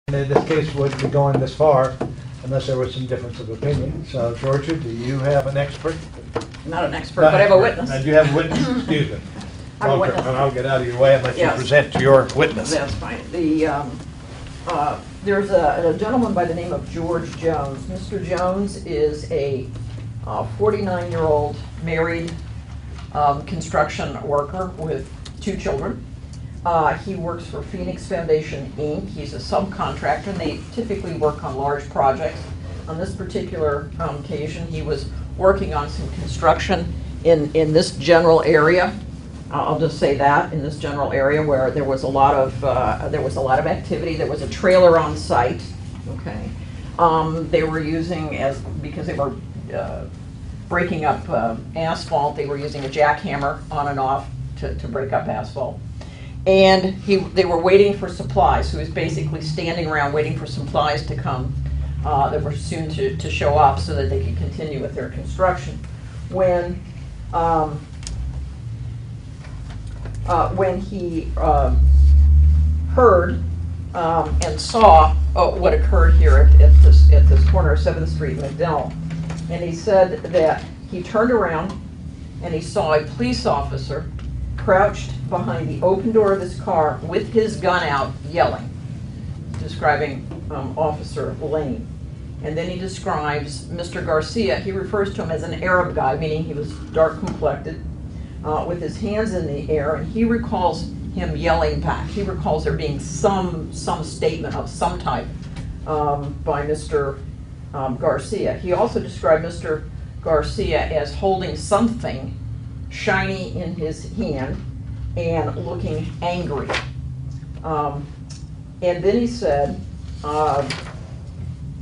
In this case, wouldn't be going this far unless there was some difference of opinion. So, Georgia, do you have an expert? Not an expert, but I have a witness. Do you have a witness? Excuse me. I have a witness. And I'll get out of your way and let you Yes. present your witness. That's fine. There's a gentleman by the name of George Jones. Mr. Jones is a 49-year-old married construction worker with 2 children. He works for Phoenix Foundation, Inc. He's a subcontractor, and they typically work on large projects. On this particular occasion, he was working on some construction in this general area. I'll just say that, in this general area where there was a lot of activity. There was a trailer on site. Okay, they were using because they were breaking up asphalt. They were using a jackhammer on and off to break up asphalt. And they were waiting for supplies. So he was basically standing around waiting for supplies to come that were soon to show up so that they could continue with their construction. When he heard and saw what occurred here at this corner of 7th Street and McDowell, and he said that he turned around and he saw a police officer crouched behind the open door of his car with his gun out, yelling, describing Officer Lane. And then he describes Mr. Garcia. He refers to him as an Arab guy, meaning he was dark complected, with his hands in the air, and he recalls him yelling back. He recalls there being some statement of some type by Mr. Garcia. He also described Mr. Garcia as holding something shiny in his hand and looking angry. And then he said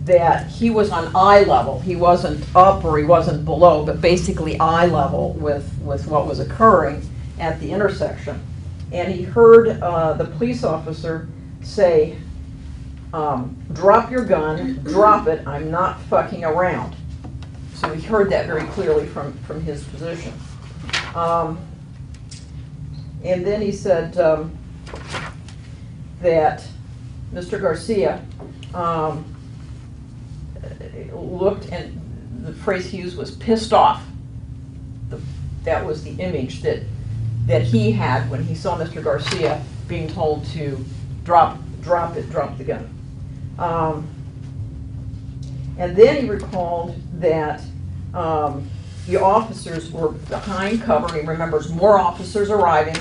that he was on eye level. He wasn't up or he wasn't below, but basically eye level with what was occurring at the intersection. And he heard the police officer say, "Drop your gun, drop it, I'm not fucking around." So he heard that very clearly from his position. And then he said that Mr. Garcia looked, and the phrase he used was "pissed off." That was the image that he had when he saw Mr. Garcia being told to drop the gun. And then he recalled that the officers were behind cover. He remembers more officers arriving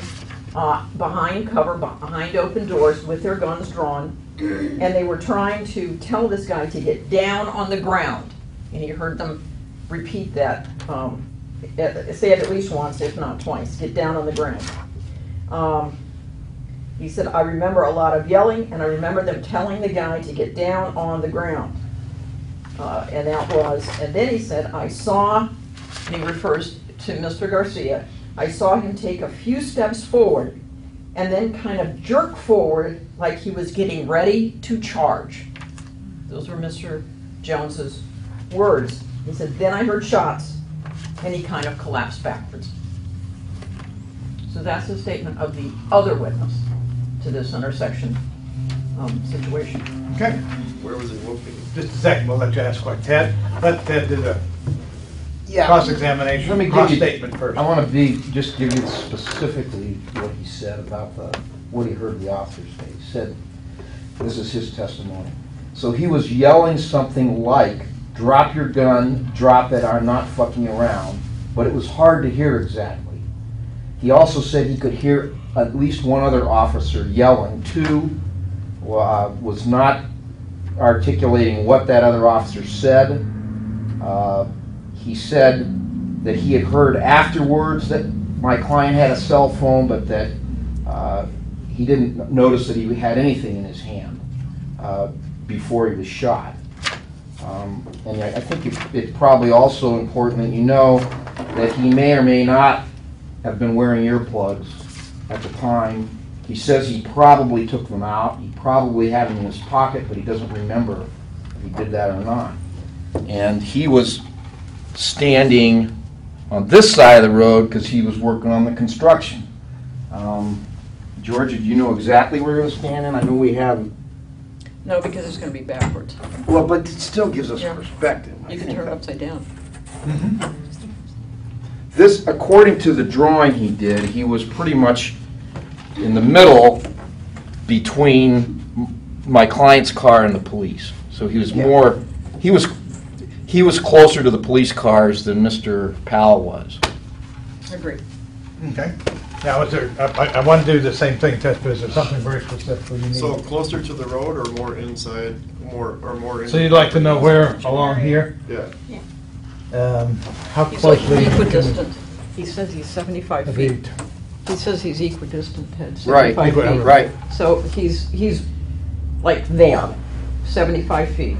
behind cover, behind open doors with their guns drawn, and they were trying to tell this guy to get down on the ground. And he heard them repeat that, say it at least once, if not twice, get down on the ground. He said, "I remember a lot of yelling, and I remember them telling the guy to get down on the ground." And then he said, "I saw," and he refers to Mr. Garcia, "I saw him take a few steps forward and then kind of jerk forward like he was getting ready to charge." Those were Mr. Jones's words. He said, "Then I heard shots," and he kind of collapsed backwards. So that's the statement of the other witness to this intersection situation. Okay. Where was he looking? Just a second, we'll let you ask what Ted. Let Ted do the cross-examination, Let me give cross-statement first. I want to just give you specifically what he said about what he heard the officers say. He said, this is his testimony. So he was yelling something like, "Drop your gun, drop it, I'm not fucking around," but it was hard to hear exactly. He also said he could hear at least one other officer yelling. 2 was not articulating what that other officer said. He said that he had heard afterwards that my client had a cell phone, but that he didn't notice that he had anything in his hand before he was shot. And I think it's probably also important that you know that he may or may not have been wearing earplugs at the time. He says he probably took them out. He probably had them in his pocket, but he doesn't remember if he did that or not. And he was standing on this side of the road because he was working on the construction. Georgia, do you know exactly where he was standing? I know we have No, because it's going to be backwards. Well, but it still gives us Yeah. perspective. I You can think turn it that- upside down. This, according to the drawing he did, he was pretty much in the middle between my client's car and the police. So he was more, he was closer to the police cars than Mr. Powell was. Agreed. Okay. Now, is there, I want to do the same thing, Tess, but is there something very specific you need? So closer to the road or more inside, more in? So you'd like to know where along here? Yeah. How He's like closely? equidistant. He says he's 75 feet. Feet. He says he's equidistant at Right, 75 feet. right. So he's like there, 75 feet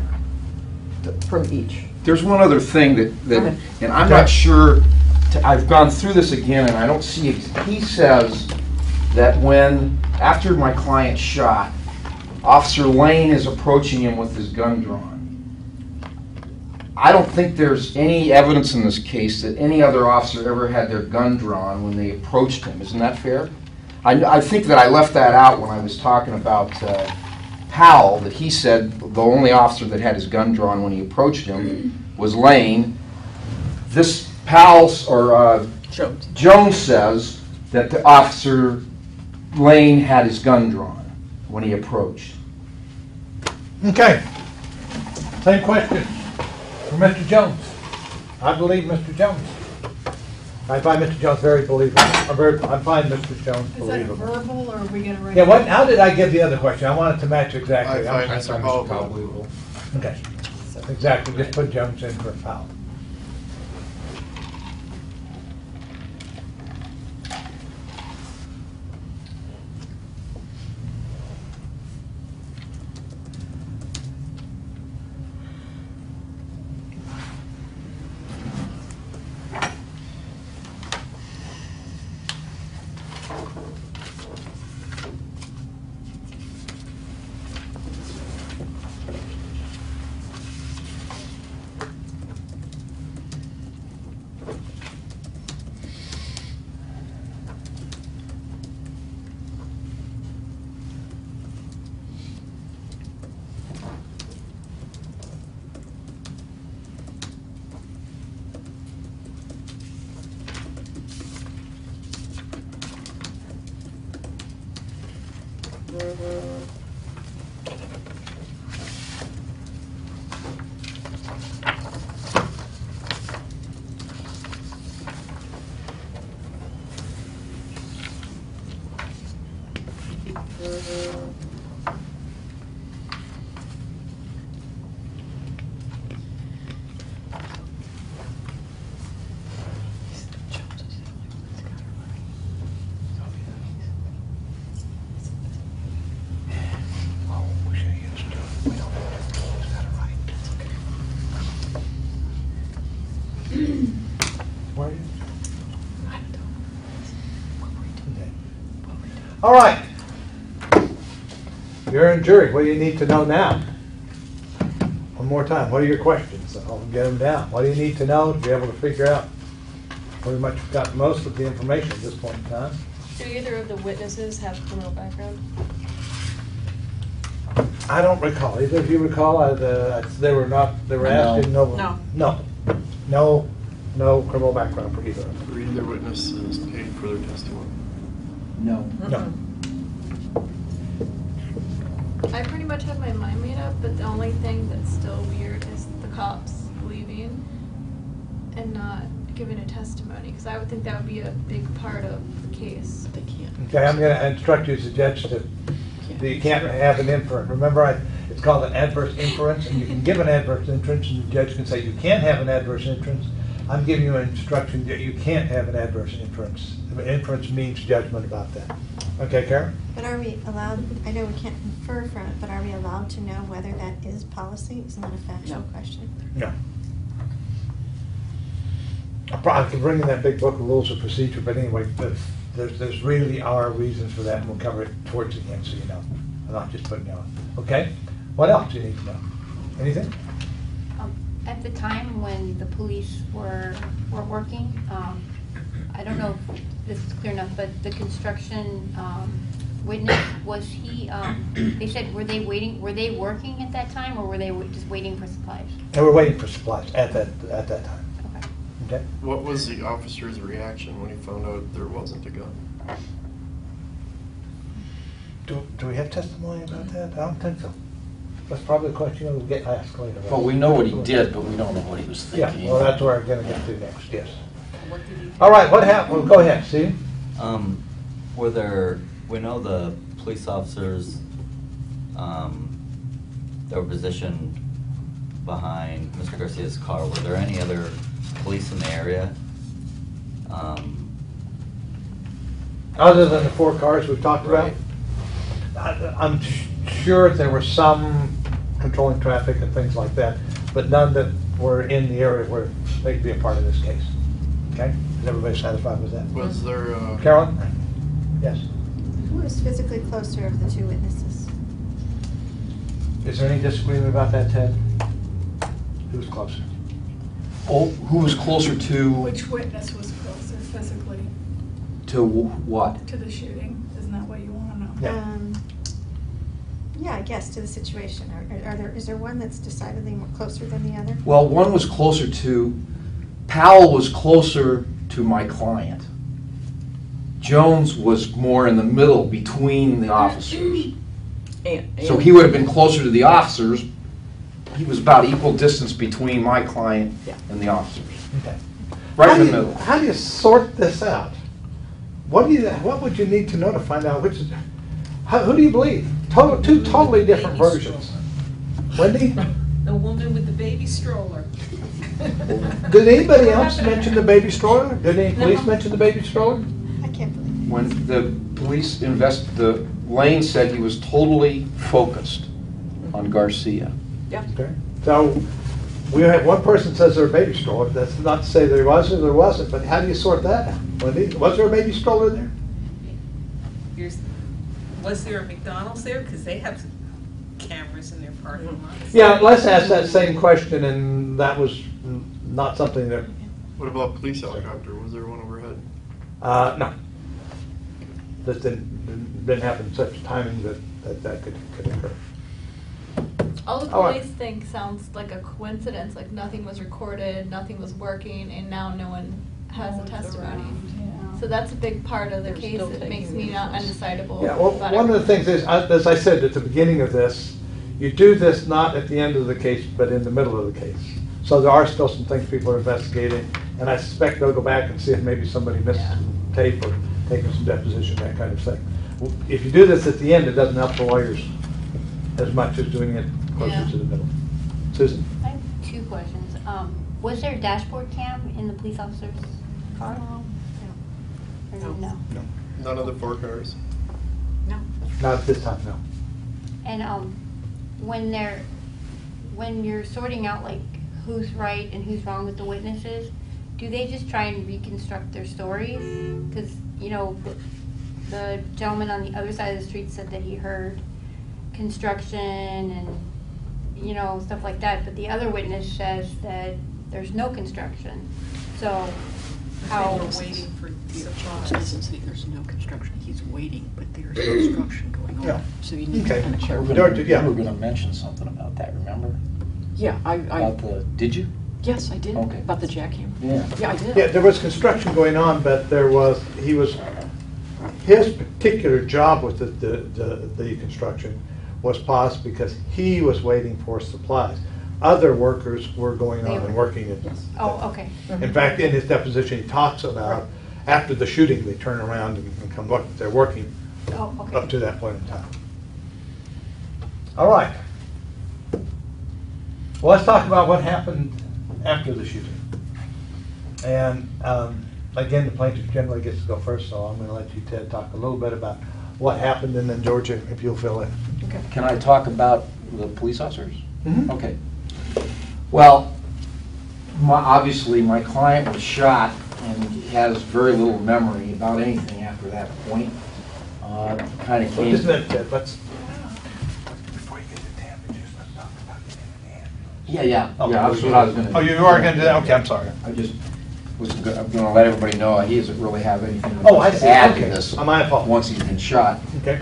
from each. There's one other thing Go that, ahead. and I'm not sure, I've gone through this again and I don't see, he says that when, after my client shot, Officer Lane is approaching him with his gun drawn. I don't think there's any evidence in this case that any other officer ever had their gun drawn when they approached him. Isn't that fair? I think that I left that out when I was talking about Powell, that he said the only officer that had his gun drawn when he approached him was Lane. This Powell's, or Jones says that the officer Lane had his gun drawn when he approached. Okay. Same question for Mr. Jones. I believe Mr. Jones. I find Mr. Jones very believable. I find Mr. Jones Is that believable. verbal, or are we gonna write? Yeah, what, how did I give the other question? I want it to match exactly. I find Mr. Powell believable. Okay, exactly, just put Jones in for Powell. Where are you? Okay. All right. You're in jury. What do you need to know now? One more time. What are your questions? I'll get them down. What do you need to know to be able to figure out? Pretty much got most of the information at this point in time. Do either of the witnesses have criminal background? I don't recall. Either of you recall? They were not. They were asked in no. No. No criminal background for either of them. Read their witnesses paid for their testimony. No. No. I pretty much have my mind made up, but the only thing that's still weird is the cops leaving and not giving a testimony, because I would think that would be a big part of the case. They can't. Okay, I'm going to instruct you as a judge that you can't have an inference. Remember, it's called an adverse inference, and you can give an adverse inference, and the judge can say you can't have an adverse inference. I'm giving you an instruction that you can't have an adverse inference. Inference means judgment about that. Okay, Karen? But are we allowed, I know we can't infer from it, but are we allowed to know whether that is policy? Isn't that a factual No. question? No. I can bring in that big book of rules of procedure, but anyway, there's really are reasons for that, and we'll cover it towards the end, so you know. I'm not just putting you on. Okay? What else do you need to know? Anything? At the time when the police were working, I don't know if this is clear enough, but the construction witness, was he, they said, were they working at that time, or were they just waiting for supplies? And we're waiting for supplies at that time. Okay. Okay? What was the officer's reaction when he found out there wasn't a gun? Do we have testimony about that? I don't think so. That's probably a question we'll get asked later. Well, we know what he did, but we don't know what he was thinking. Yeah, well, that's where I'm gonna get to next, yes. All right, what happened? Well, go ahead, Steve. We know the police officers, they were positioned behind Mr. Garcia's car. Were there any other police in the area? Other than the 4 cars we've talked about? Right. I'm sure there were some controlling traffic and things like that, but none that were in the area where they could be a part of this case. Okay? Is everybody satisfied with that? Was there, Carolyn? Yes. Who is physically closer of the 2 witnesses? Is there any disagreement about that, Ted? Who's closer? Oh, who was closer to Which witness was closer physically what? to the shooting? Isn't that what you want to know? Yeah. Yeah, I guess, to the situation. Is there one that's decidedly more closer than the other? Well, one was closer to, Powell was closer to my client. Jones was more in the middle between the officers. So he would have been closer to the officers. He was about equal distance between my client and the officers. Okay. Right in the middle. How do you sort this out? What would you need to know to find out which is, who do you believe? Two totally different versions. Wendy? The woman with the baby stroller. Did anybody else mention the baby stroller? Did any police mention the baby stroller? I can't believe When the police Lane said he was totally focused on Garcia. Okay. So we have one person says there's a baby stroller. That's not to say there was or there wasn't, but how do you sort that out? Wendy, was there a baby stroller there? Was there a McDonald's there? Because they have cameras in their parking lots. Yeah, Les asked that same question, and that was not something that, what about police helicopter? Was there one overhead? no. This didn't happen in such timing that could occur. All the All right. police think sounds like a coincidence, like nothing was recorded, nothing was working, and now no one has a testimony. So that's a big part of the They're case still that taking makes me these not ones. undecidable. Yeah, well, about one of the everything. things is, as I said at the beginning of this, you do this not at the end of the case, but in the middle of the case. So there are still some things people are investigating, and I suspect they'll go back and see if maybe somebody missed some tape or taken some deposition, that kind of thing. If you do this at the end, it doesn't help the lawyers as much as doing it closer Yeah. to the middle. Susan? I have 2 questions. Was there a dashboard cam in the police officer's car? Or no? None of the 4 cars? Not at this time, no. And when you're sorting out like who's right and who's wrong with the witnesses, do they just try and reconstruct their stories? Because, you know, the gentleman on the other side of the street said that he heard construction and, you know, stuff like that, but the other witness says that there's no construction. So how? They were waiting for supplies. doesn't say there's no construction, he's waiting, but there's construction going Yeah. on. So you need to Okay. kind of check. Yeah. We were gonna mention something about that, remember? Yeah, Did you? yes, I did, Okay. about the jackhammer. Yeah. Yeah, I did. Yeah, there was construction going on, but his particular job with the construction was paused because he was waiting for supplies. Other workers were going on and working it. Yes. Oh, okay. In fact, in his deposition, he talks about, after the shooting, they turn around and come look, they're working Oh, okay. up to that point in time. All right. Well, let's talk about what happened after the shooting. And again, the plaintiff generally gets to go first, so I'm going to let you, Ted, talk a little bit about what happened, and then Georgia, if you'll fill in. Okay. Can I talk about the police officers? Mhm. Okay. Well, obviously, my client was shot and has very little memory about anything after that point. Kind of So came. just a minute, Ted, let's, before you get to damages, let's talk about getting an ambulance. Yeah, that's what I was gonna. Oh, you are going to do that? Okay, I'm sorry. I'm gonna let everybody know, he doesn't really have anything Oh, I to see. add Okay. to this. My fault. Once he's been shot. Okay.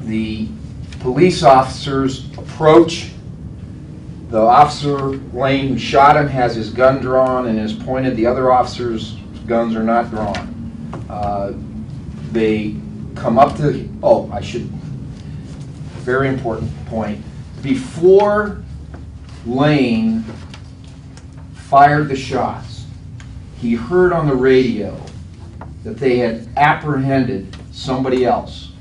The police officers approach. The officer, Lane, who shot him, has his gun drawn and is pointed. The other officers' guns are not drawn. They come up to, very important point. Before Lane fired the shots, he heard on the radio that they had apprehended somebody else,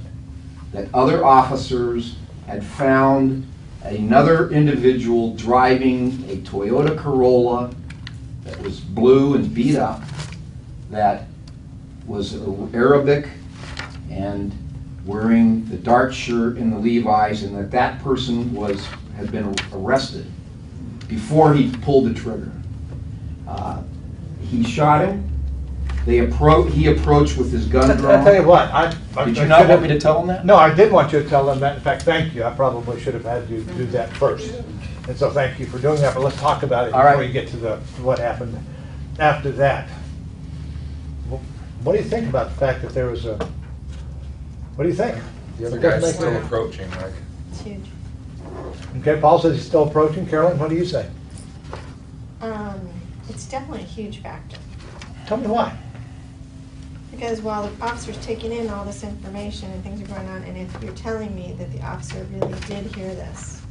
that other officers had found another individual driving a Toyota Corolla that was blue and beat up, that was Arabic and wearing the dark shirt and the Levi's, and that person had been arrested before he pulled the trigger. He shot him. He approached with his gun drawn. I'll tell you what, Did you not want me to tell him that? No, I did want you to tell them that. In fact, thank you. I probably should have had you do that first. And so thank you for doing that, but let's talk about it All right. before you get to what happened after that. What do you think about the fact that there was a, what do you think? The guy's still approaching, Mike. It's huge. Okay, Paul says he's still approaching. Carolyn, what do you say? It's definitely a huge factor. Tell me why. Because while the officer's taking in all this information and things are going on, and if you're telling me that the officer really did hear this,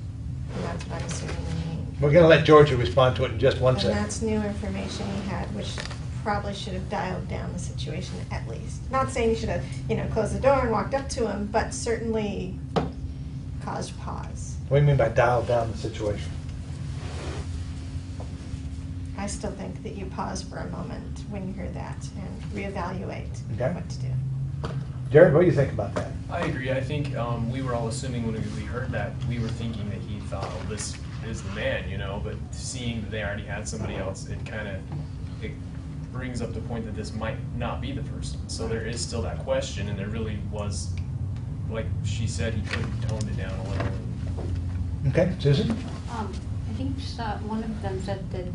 and that's what I'm assuming you mean. We're going to let Georgia respond to it in just one And second. that's new information he had, which probably should have dialed down the situation at least. Not saying he should have, closed the door and walked up to him, but certainly caused pause. What do you mean by dial down the situation? I still think that you pause for a moment when you hear that and reevaluate Okay. what to do. Jared, what do you think about that? I agree. I think we were all assuming when we heard that, we were thinking that he thought, oh, this is the man, but seeing that they already had somebody else, it brings up the point that this might not be the person. So there is still that question, and there really was, like she said, he could have toned it down a little. Okay, Susan? I think one of them said that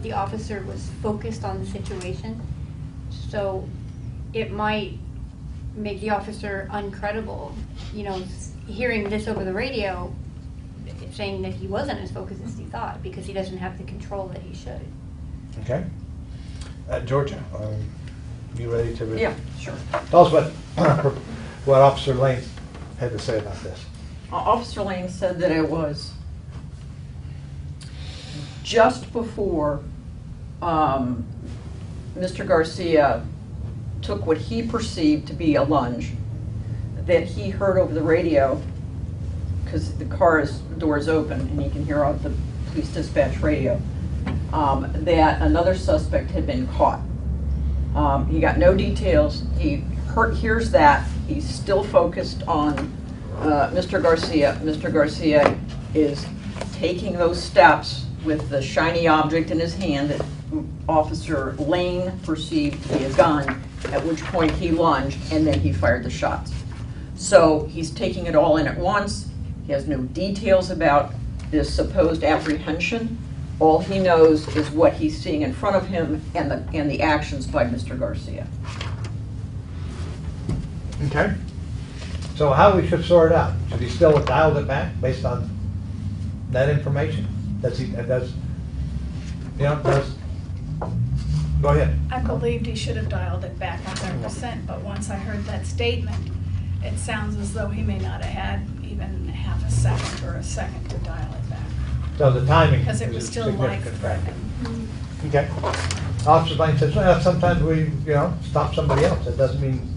the officer was focused on the situation, so it might make the officer uncredible, hearing this over the radio, saying that he wasn't as focused as he thought, because he doesn't have the control that he should. Okay. Georgia, you ready to? Yeah, sure. Tell us what Officer Lane had to say about this. Officer Lane said that it was just before Mr. Garcia took what he perceived to be a lunge that he heard over the radio, because the door is open and he can hear off the police dispatch radio, that another suspect had been caught. He got no details. He hears that. He's still focused on Mr. Garcia. Mr. Garcia is taking those steps with the shiny object in his hand that Officer Lane perceived to be a gun, at which point he lunged and then he fired the shots. So he's taking it all in at once. He has no details about this supposed apprehension. All he knows is what he's seeing in front of him and the actions by Mr. Garcia. Okay. So how we should sort it out? Should he still have dialed it back based on that information? Go ahead. I believed he should have dialed it back 100%, but once I heard that statement, it sounds as though he may not have had even half a second or a second to dial it back. So the timing Because it is was a still significant factor. life-threatening. Okay. Officer Lane says, well, sometimes we, stop somebody else. That doesn't mean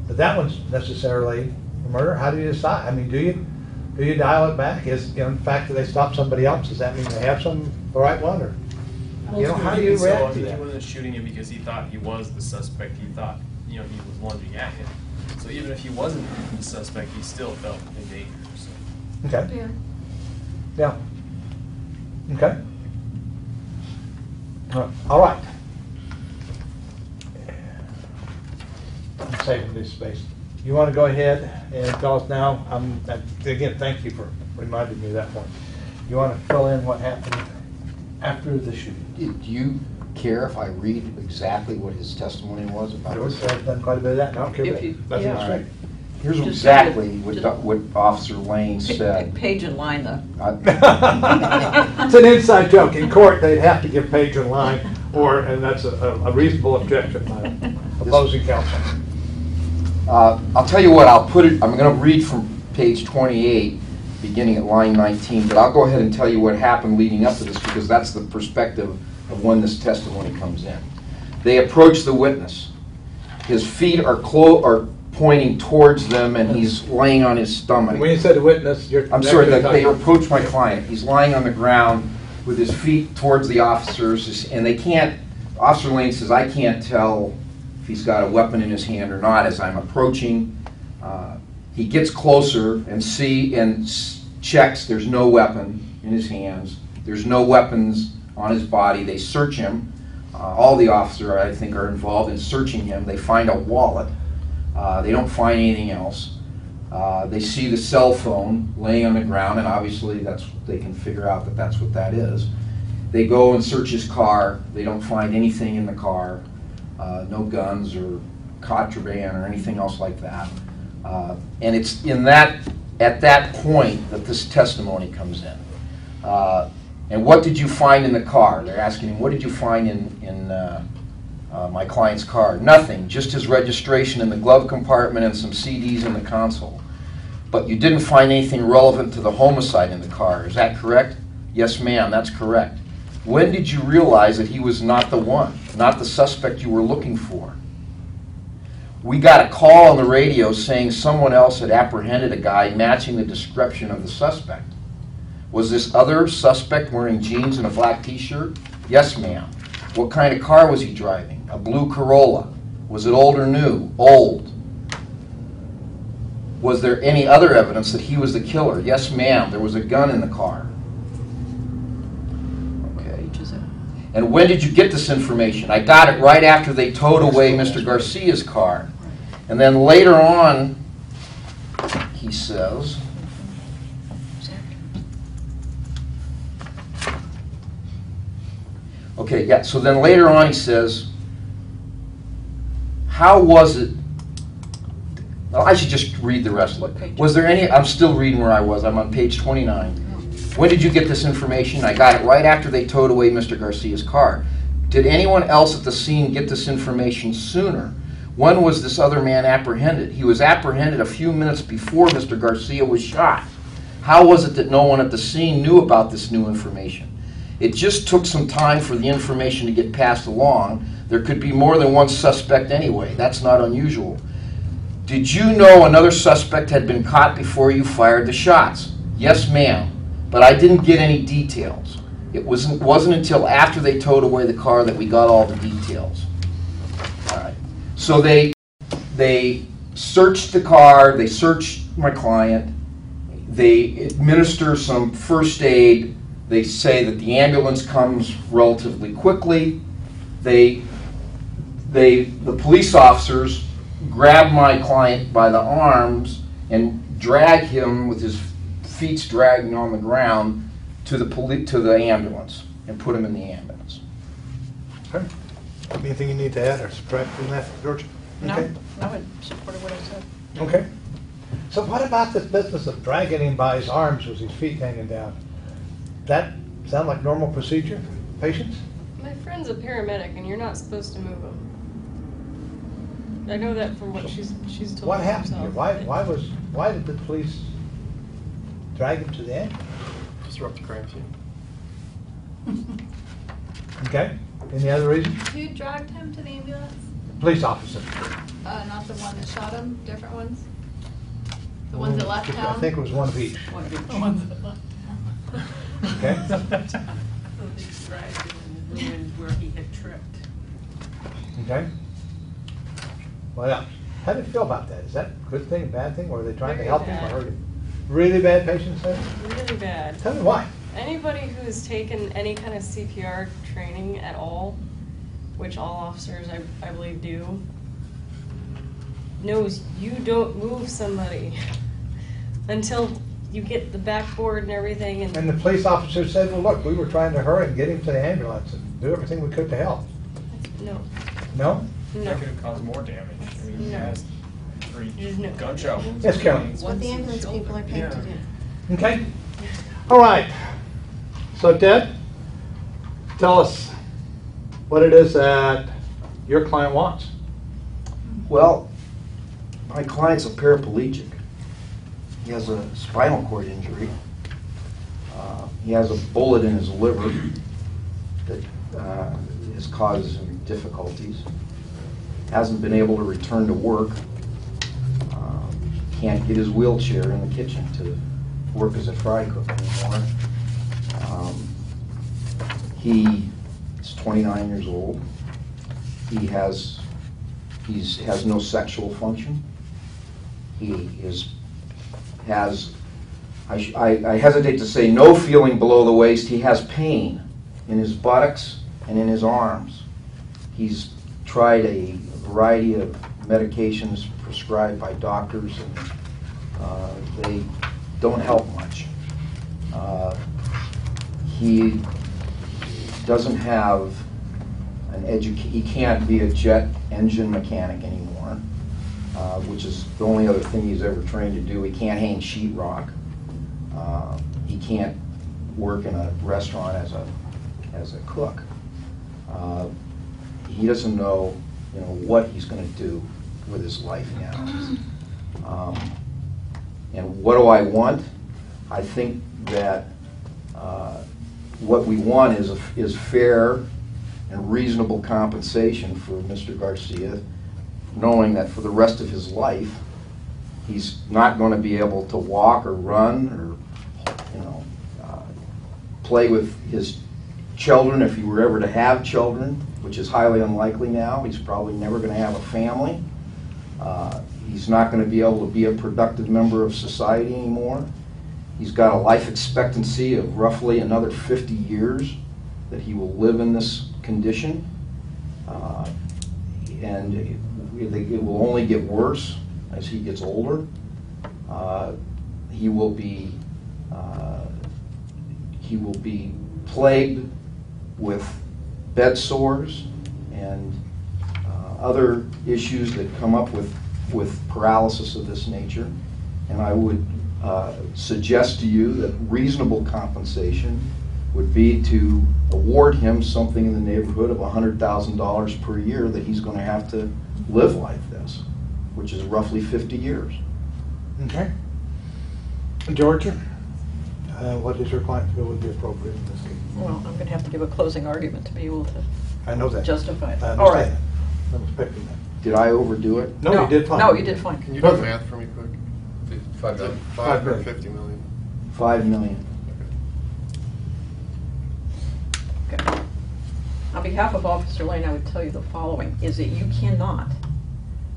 that one's necessarily a murder. How do you decide? I mean, do you dial it back? Is, in fact, that they stop somebody else, does that mean they have the right one? Or, how do you react to He that? wasn't shooting him because he thought he was the suspect. He thought, he was lunging at him. So even if he wasn't the suspect, he still felt in danger. So. Okay. Yeah. Yeah. Okay. All right. I'm saving this space. You want to go ahead and tell us now? Again, thank you for reminding me of that point. You want to fill in what happened after the shooting? Did you care if I read exactly what his testimony was about I this? would say I've done quite a bit of that, and I don't care If about you- it. That's yeah. what's right. Here's Just exactly just- what Officer Lane said. Page and line, though. It's an inside joke. In court, they'd have to give page and line, and that's a reasonable objection by opposing counsel. I'll tell you what, I'm going to read from page 28, beginning at line 19, but I'll go ahead and tell you what happened leading up to this, because that's the perspective of when this testimony comes in. They approach the witness. His feet are pointing towards them, and he's laying on his stomach. When you said the witness, I'm sorry, they approach my client. He's lying on the ground with his feet towards the officers, and they can't, Officer Lane says, I can't tell if he's got a weapon in his hand or not as I'm approaching. He gets closer and checks there's no weapon in his hands. There's no weapons on his body. They search him. All the officers, I think, are involved in searching him. They find a wallet. They don't find anything else. They see the cell phone laying on the ground, and obviously they can figure out that that's what that is. They go and search his car. They don't find anything in the car, no guns or contraband or anything else like that. And it's at that point that this testimony comes in. And what did you find in the car? They're asking him, what did you find in my client's car? Nothing, just his registration in the glove compartment and some CDs in the console. But you didn't find anything relevant to the homicide in the car, is that correct? Yes, ma'am, that's correct. When did you realize that he was not the one, not the suspect you were looking for? We got a call on the radio saying someone else had apprehended a guy matching the description of the suspect. Was this other suspect wearing jeans and a black t-shirt? Yes, ma'am. What kind of car was he driving? A blue Corolla. Was it old or new? Old. Was there any other evidence that he was the killer? Yes, ma'am. There was a gun in the car. Okay. And when did you get this information? I got it right after they towed away Mr. Garcia's car. And then later on, he says, okay, yeah, so then later on he says, how was it, well, I should just read the rest of it. Was there any, I'm still reading where I was, I'm on page 29. When did you get this information? I got it right after they towed away Mr. Garcia's car. Did anyone else at the scene get this information sooner? When was this other man apprehended? He was apprehended a few minutes before Mr. Garcia was shot. How was it that no one at the scene knew about this new information? It just took some time for the information to get passed along. There could be more than one suspect anyway. That's not unusual. Did you know another suspect had been caught before you fired the shots? Yes, ma'am, but I didn't get any details. It wasn't until after they towed away the car that we got all the details. All right. So they searched the car, they searched my client, they administer some first aid, they say that the ambulance comes relatively quickly, the police officers grab my client by the arms and drag him with his feet dragging on the ground to the ambulance and put him in the ambulance. Okay. Anything you need to add or subtract from that, George? No, Okay. I would support what I said. Okay. So what about this business of dragging him by his arms with his feet hanging down? That sound like normal procedure? Patients? My friend's a paramedic, and you're not supposed to move him. I know that from what she's told What me happened here? herself. Why did the police drag him to the ambulance? Disrupt the crime scene. Okay. Any other reason? Who dragged him to the ambulance? Police officer. Not the one that shot him, different ones? The ones that left I town? think it was one of each. One of each. The ones that left town. Okay. So they dragged him in the ruins where he had tripped. Okay. What else? How do you feel about that? Is that a good thing, bad thing, or are they trying to Very help him or bad. hurt him? Really bad, patient said? Really bad. Tell me why. Anybody who's taken any kind of CPR training at all, which all officers I believe do, knows you don't move somebody until you get the backboard and everything, And the police officer said, well, look, we were trying to hurry and get him to the ambulance and do everything we could to help. no, No? no. That could have caused more damage. I mean, he No. has 3 There's no- gunshot wounds. Yes, Carol. It's what the ambulance people are paid to do. Okay. All right. So Ted, tell us what it is that your client wants. Well, my client's a paraplegic. He has a spinal cord injury. He has a bullet in his liver that has caused him difficulties. Hasn't been able to return to work. Can't get his wheelchair in the kitchen to work as a fry cook anymore. He is 29 years old. He has no sexual function. He has, I hesitate to say no feeling below the waist. He has pain in his buttocks and in his arms. He's tried a variety of medications prescribed by doctors, and they don't help much. He doesn't have he can't be a jet engine mechanic anymore, which is the only other thing he's ever trained to do. He can't hang sheetrock. He can't work in a restaurant as a cook. He doesn't know, what he's going to do with his life now. And what do I want? I think that what we want is fair and reasonable compensation for Mr. Garcia, knowing that for the rest of his life, he's not going to be able to walk or run or, play with his children if he were ever to have children, which is highly unlikely now. He's probably never going to have a family. He's not going to be able to be a productive member of society anymore. He's got a life expectancy of roughly another 50 years that he will live in this condition. And it will only get worse as he gets older. He will be plagued with bed sores and other issues that come up with paralysis of this nature. And I would suggest to you that reasonable compensation would be to award him something in the neighborhood of $100,000 per year that he's going to have to live like this, which is roughly 50 years. Okay. Georgia, what does your client feel would be appropriate in this case? Well, I'm going to have to give a closing argument to be able to I know that. justify it. I All right. understand. I'm expecting that. Did I overdo it? No, you did fine. No, you did fine. Can you do the math for me quick? 5 million. 5 or 50 million? $5 million. Okay. On behalf of Officer Lane, I would tell you the following, is that you cannot,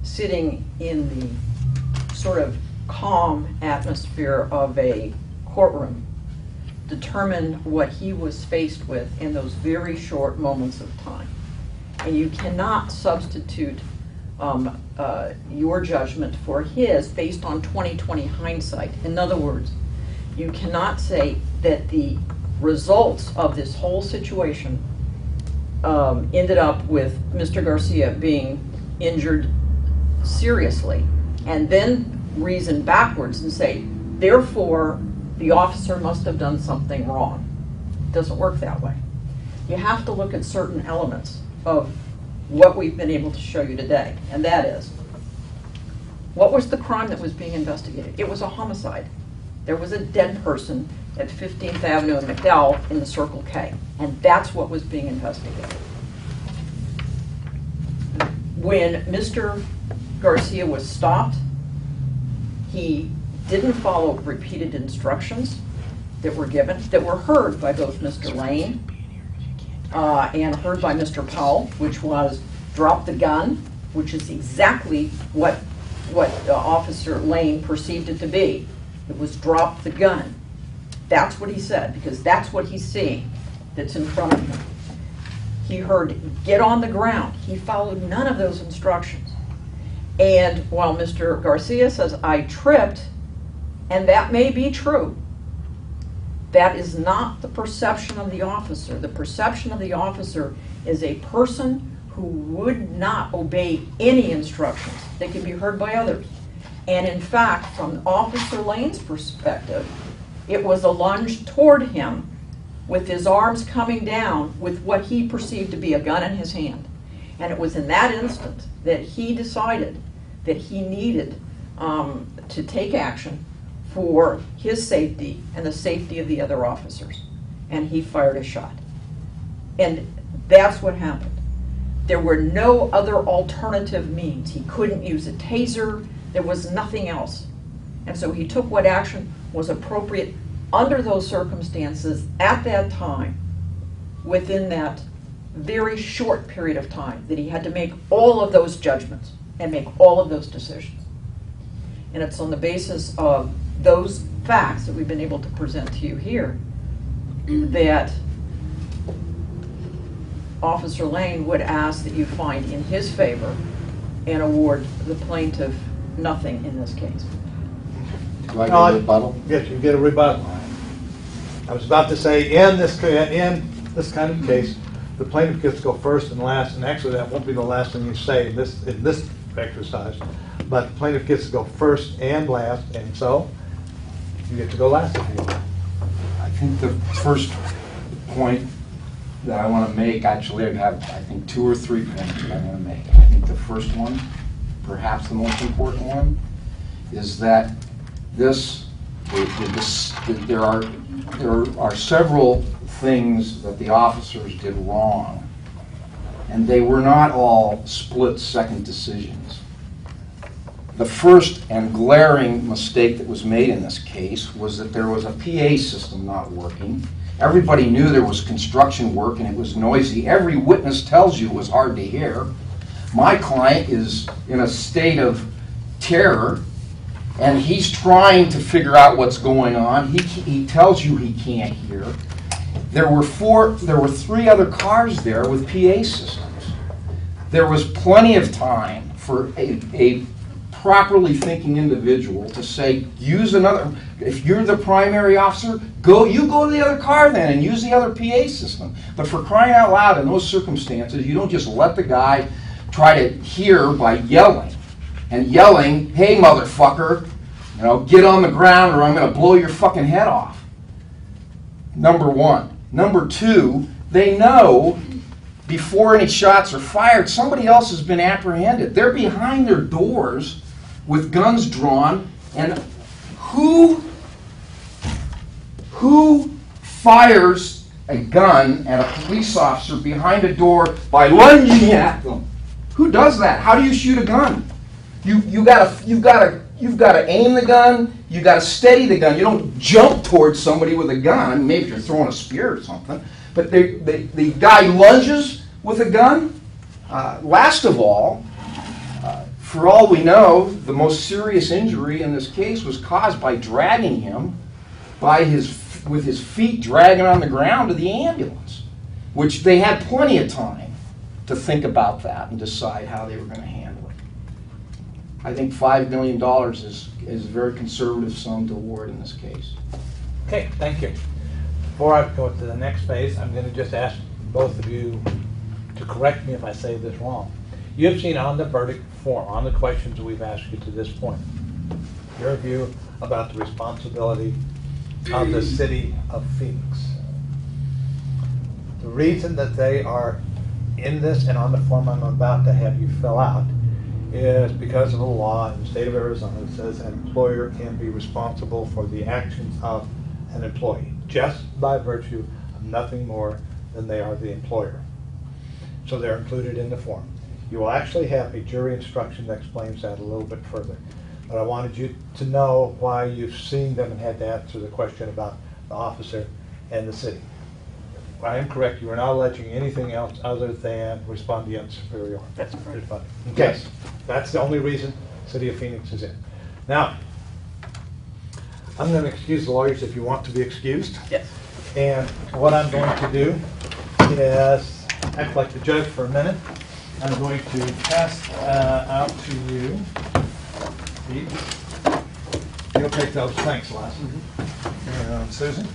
sitting in the sort of calm atmosphere of a courtroom, determine what he was faced with in those very short moments of time. And you cannot substitute your judgment for his based on 20/20 hindsight. In other words, you cannot say that the results of this whole situation ended up with Mr. Garcia being injured seriously, and then reason backwards and say, therefore, the officer must have done something wrong. It doesn't work that way. You have to look at certain elements of what we've been able to show you today, and that is, what was the crime that was being investigated? It was a homicide. There was a dead person at 15th Avenue and McDowell in the Circle K, and that's what was being investigated. When Mr. Garcia was stopped, he didn't follow repeated instructions that were given, that were heard by both Mr. Lane and heard by Mr. Powell, which was drop the gun, which is exactly what Officer Lane perceived it to be. It was drop the gun. That's what he said, because that's what he's seeing that's in front of him. He heard, get on the ground. He followed none of those instructions. And while Mr. Garcia says, I tripped, And that may be true. That is not the perception of the officer. The perception of the officer is a person who would not obey any instructions that can be heard by others. And in fact, from Officer Lane's perspective, it was a lunge toward him with his arms coming down with what he perceived to be a gun in his hand. And it was in that instant that he decided that he needed to take action for his safety and the safety of the other officers. And he fired a shot. And that's what happened. There were no other alternative means. He couldn't use a taser. There was nothing else. And so he took what action was appropriate under those circumstances at that time, within that very short period of time that he had to make all of those judgments and make all of those decisions. And it's on the basis of those facts that we've been able to present to you here that Officer Lane would ask that you find in his favor and award the plaintiff nothing in this case. Do I get a rebuttal? Yes, you get a rebuttal. I was about to say, in this kind of case, the plaintiff gets to go first and last, and actually that won't be the last thing you say in this exercise, but the plaintiff gets to go first and last, and so you get to go last if you want. I think the first point that I want to make, actually I have, I think, 2 or 3 points that I want to make. I think the first one, perhaps the most important one, is that there are several things that the officers did wrong, and they were not all split-second decisions. The first and glaring mistake that was made in this case was that there was a PA system not working. Everybody knew there was construction work and it was noisy. Every witness tells you it was hard to hear. My client is in a state of terror, and he's trying to figure out what's going on. He tells you he can't hear. There were 3 other cars there with PA systems. There was plenty of time for a properly thinking individual to say, use another. If you're the primary officer, go to the other car then and use the other PA system. But for crying out loud, in those circumstances, you don't just let the guy try to hear by yelling. And yelling, hey motherfucker, get on the ground or I'm going to blow your fucking head off. Number 1. Number 2, they know before any shots are fired, somebody else has been apprehended. They're behind their doors with guns drawn, and who fires a gun at a police officer behind a door by lunging at them? Who does that? How do you shoot a gun? You've got to aim the gun. You've got to steady the gun. You don't jump towards somebody with a gun. Maybe if you're throwing a spear or something. But the guy lunges with a gun. Last of all, for all we know, the most serious injury in this case was caused by dragging him with his feet dragging on the ground to the ambulance, which they had plenty of time to think about that and decide how they were going to handle it. I think $5 million is a very conservative sum to award in this case. Okay, thank you. Before I go to the next phase, I'm going to just ask both of you to correct me if I say this wrong. You have seen on the verdict form, on the questions that we've asked you to this point, your view about the responsibility of the city of Phoenix. The reason that they are in this and on the form I'm about to have you fill out is because of a law in the state of Arizona that says an employer can be responsible for the actions of an employee just by virtue of nothing more than they are the employer. So they're included in the form. You will actually have a jury instruction that explains that a little bit further. But I wanted you to know why you've seen them and had to answer the question about the officer and the city. I am correct, you are not alleging anything else other than respondeat superior. That's correct. Okay, that's the only reason City of Phoenix is in. Now, I'm going to excuse the lawyers if you want to be excused. Yes. And what I'm going to do is act like the judge for a minute. I'm going to pass out to you You'll take those, thanks, Les. Susan,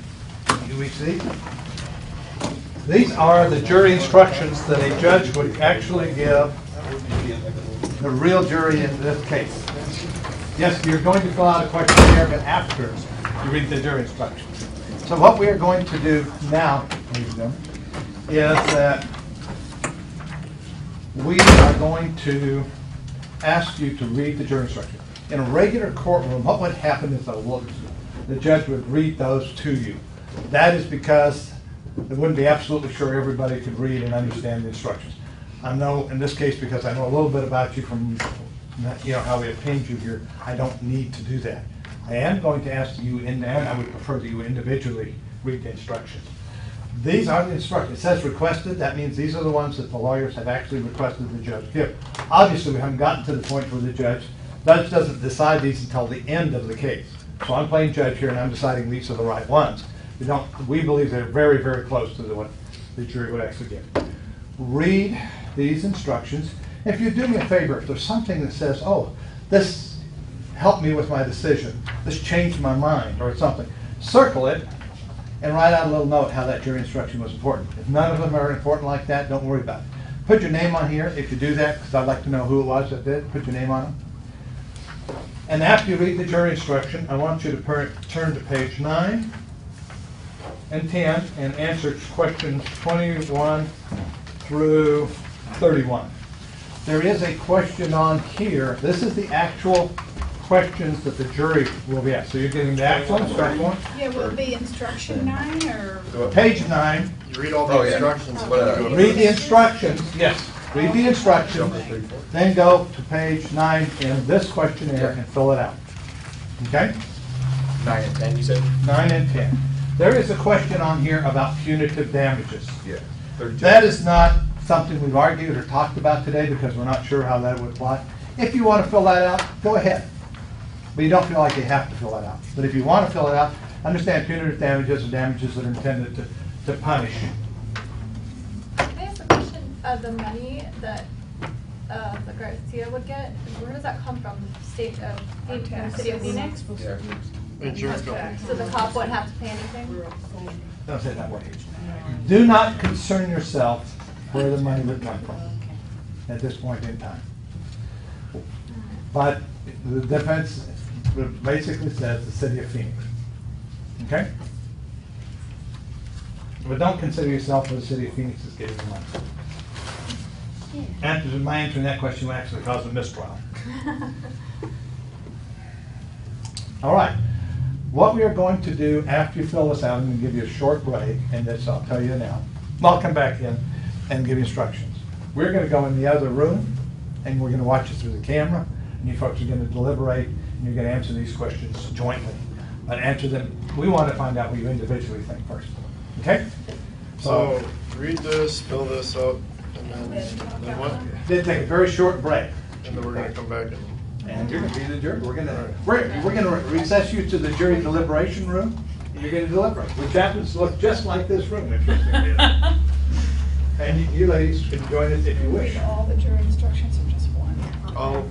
you each these? These are the jury instructions that a judge would actually give the real jury in this case. Yes, you're going to fill out a questionnaire after you read the jury instructions. So what we are going to do now, ladies and gentlemen, is that we are going to ask you to read the jury instructions. In a regular courtroom, what would happen is the judge would read those to you. That is because they wouldn't be absolutely sure everybody could read and understand the instructions. I know in this case, because I know a little bit about you from how we obtained you here, I don't need to do that. I am going to ask you, and I would prefer that you individually read the instructions. These are the instructions. It says requested. That means these are the ones that the lawyers have actually requested the judge give. Obviously, we haven't gotten to the point where the judge doesn't decide these until the end of the case. So I'm playing judge here, and I'm deciding these are the right ones. We believe they're very, very close to what the jury would actually give. Read these instructions. If you do me a favor, if there's something that says, oh, this helped me with my decision, this changed my mind, or something, circle it and write out a little note how that jury instruction was important. If none of them are important like that, don't worry about it. Put your name on here if you do that, because I'd like to know who it was that did. Put your name on it. And after you read the jury instruction, I want you to turn to page 9 and 10 and answer questions 21 through 31. There is a question on here. This is the actual questions that the jury will be asked. So you're getting the actual instruction one. Yeah, will it be instruction 9 or? Page 9. You read all the instructions. Read the instructions. Yes. Read the instructions. Then go to page 9 in this questionnaire and fill it out. Okay? 9 and 10, you said? 9 and 10. There is a question on here about punitive damages. Yeah. 32. That is not something we've argued or talked about today because we're not sure how that would apply. If you want to fill that out, go ahead. But you don't feel like you have to fill that out. But if you want to fill it out, understand punitive damages are damages that are intended to punish. Can I ask a question? The money that the Garcia would get, where does that come from? The state of the city of Phoenix? Yeah. Insurance company. So the cop wouldn't have to pay anything? Don't say it that way. Do not concern yourself where the money would come from at this point in time. But the defense basically says the city of Phoenix. Okay? But don't consider yourself where the city of Phoenix is getting the money. After my answering that question will actually cause a mistrial. All right. What we are going to do after you fill this out, I'm going to give you a short break, and this I'll tell you now. I'll come back in and give you instructions. We're going to go in the other room, and we're going to watch it through the camera, and you folks are going to deliberate, and you're going to answer these questions jointly. But answer them, we want to find out what you individually think first. Okay? So read this, fill this up, and then what? Then take a very short break. And then we're going to come back And you're going to be the jury. We're going to recess you to the jury deliberation room. And you're going to deliberate, which happens to look just like this room, interestingly enough. And you ladies can join us if you wish. Read all the jury instructions or just one? Oh.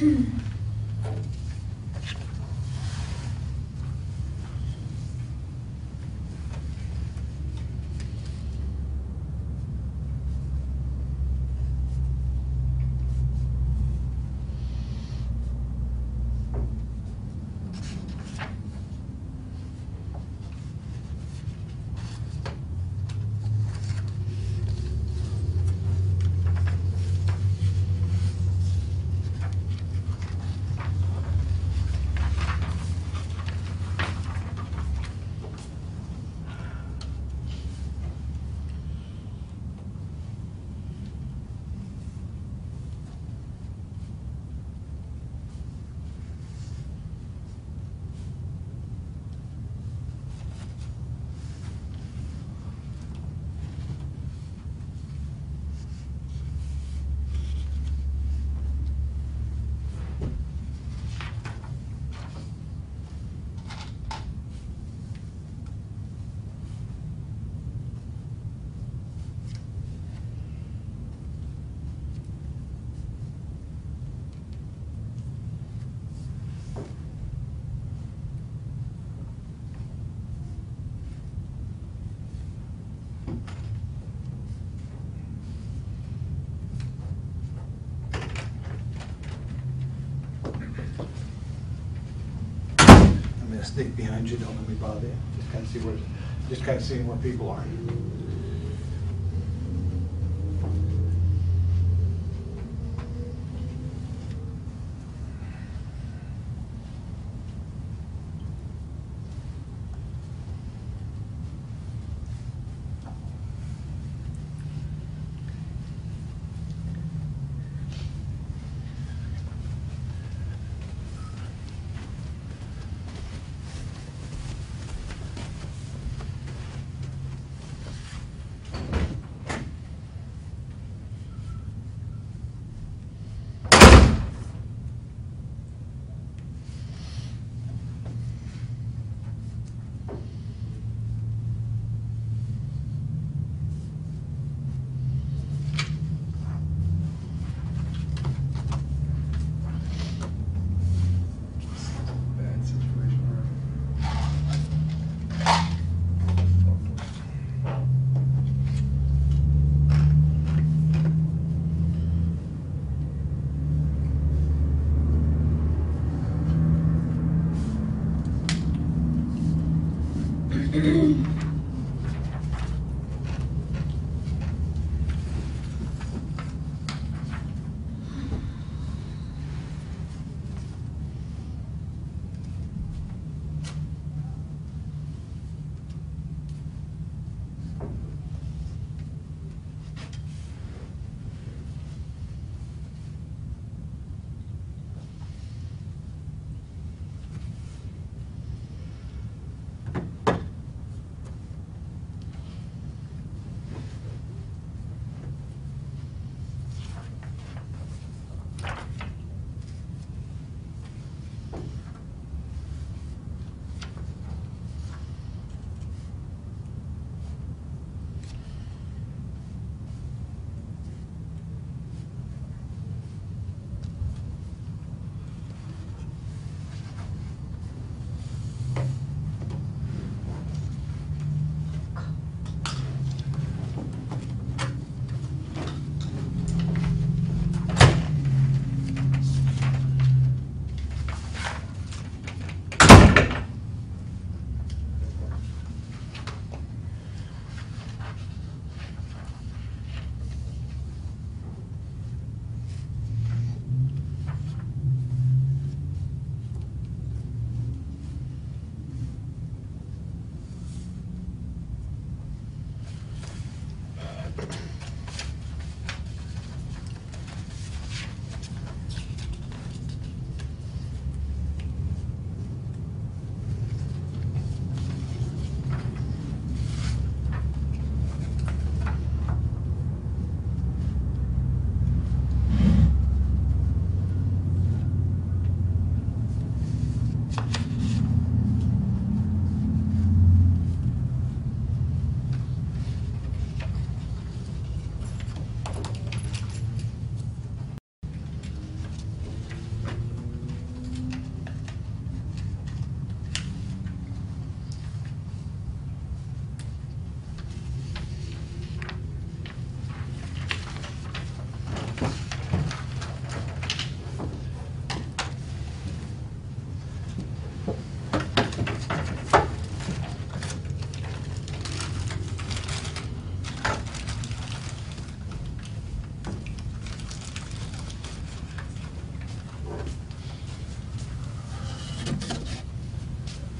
I'm gonna sneak behind you, don't let me bother you. Just kind of seeing where people are.